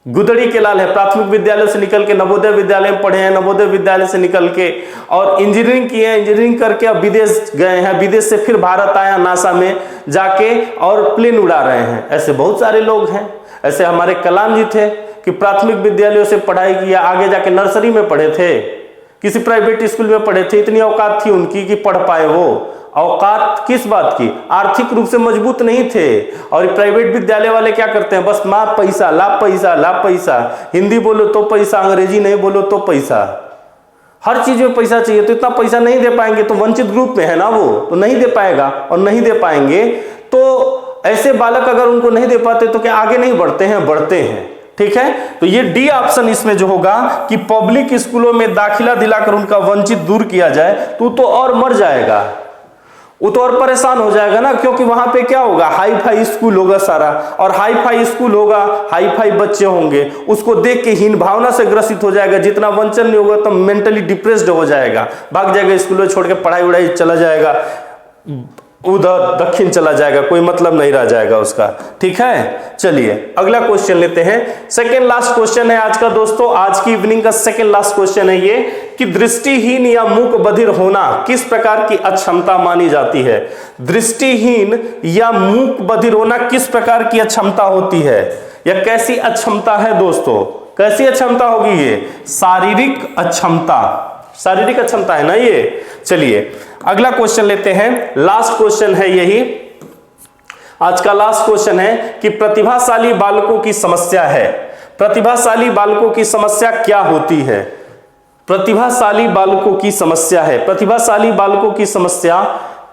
प्राथमिक विद्यालय से निकल के नवोदय विद्यालय में पढ़े हैं, नवोदय विद्यालय से निकल के और इंजीनियरिंग किए हैं, इंजीनियरिंग करके अब विदेश गए हैं, विदेश से फिर भारत आया, नासा में जाके और प्लेन उड़ा रहे हैं। ऐसे बहुत सारे लोग हैं। ऐसे हमारे कलाम जी थे कि प्राथमिक विद्यालयों से पढ़ाई किया, आगे जाके नर्सरी में पढ़े थे, किसी प्राइवेट स्कूल में पढ़े थे, इतनी औकात थी उनकी कि पढ़ पाए वो, औकात किस बात की? आर्थिक रूप से मजबूत नहीं थे। और प्राइवेट विद्यालय वाले क्या करते हैं? बस माँ पैसा ला, पैसा ला, पैसा, हिंदी बोलो तो पैसा, अंग्रेजी नहीं बोलो तो पैसा, हर चीज में पैसा चाहिए। तो इतना पैसा नहीं दे पाएंगे तो वंचित ग्रुप में है ना वो, तो नहीं दे पाएगा। और नहीं दे पाएंगे तो ऐसे बालक अगर उनको नहीं दे पाते तो क्या आगे नहीं बढ़ते हैं? बढ़ते हैं। ठीक है, तो ये डी ऑप्शन इसमें जो होगा कि पब्लिक स्कूलों में दाखिला दिलाकर उनका वंचित दूर किया जाए, तो और मर जाएगा, वो तो और परेशान हो जाएगा ना, क्योंकि वहां पे क्या होगा? हाई फाई स्कूल होगा सारा, और हाई फाई स्कूल होगा, हाई फाई बच्चे होंगे, उसको देख के हीन भावना से ग्रसित हो जाएगा। जितना वंचन नहीं होगा तो मेंटली डिप्रेस्ड हो जाएगा, भाग जाएगा, स्कूल छोड़ के पढ़ाई उड़ाई चला जाएगा, उधर दक्षिण चला जाएगा, कोई मतलब नहीं रह जाएगा उसका। ठीक है, चलिए अगला क्वेश्चन लेते हैं। सेकेंड लास्ट क्वेश्चन है आज का दोस्तों, आज की इवनिंग का सेकेंड लास्ट क्वेश्चन है ये कि दृष्टिहीन या मूक बधिर होना किस प्रकार की अक्षमता मानी जाती है? दृष्टिहीन या मूक बधिर होना किस प्रकार की अक्षमता होती है, या कैसी अक्षमता है दोस्तों? कैसी अक्षमता होगी ये? शारीरिक अक्षमता, शारीरिक अक्षमता है ना ये। चलिए अगला क्वेश्चन लेते हैं, लास्ट क्वेश्चन है यही आज का लास्ट क्वेश्चन है कि प्रतिभाशाली बालकों की समस्या है। प्रतिभाशाली बालकों की समस्या क्या होती है? प्रतिभाशाली बालकों की समस्या है, प्रतिभाशाली बालकों की समस्या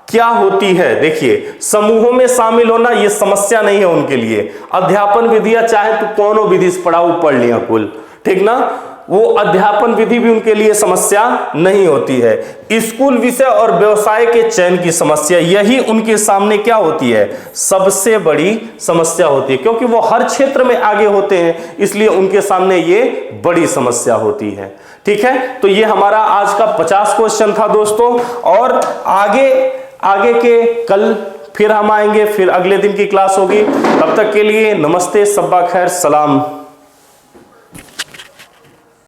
क्या होती है? देखिए, समूहों में शामिल होना ये समस्या नहीं है उनके लिए। अध्यापन विधियां चाहे तो कौनो विधि से पढ़ लिया कुल, ठीक ना, वो अध्यापन विधि भी उनके लिए समस्या नहीं होती है। स्कूल विषय और व्यवसाय के चयन की समस्या, यही उनके सामने क्या होती है? सबसे बड़ी समस्या होती है, क्योंकि वो हर क्षेत्र में आगे होते हैं, इसलिए उनके सामने ये बड़ी समस्या होती है। ठीक है, तो ये हमारा आज का 50 क्वेश्चन था दोस्तों, और आगे के कल फिर हम आएंगे, फिर अगले दिन की क्लास होगी। तब तक के लिए नमस्ते, सब्बा खैर, सलाम।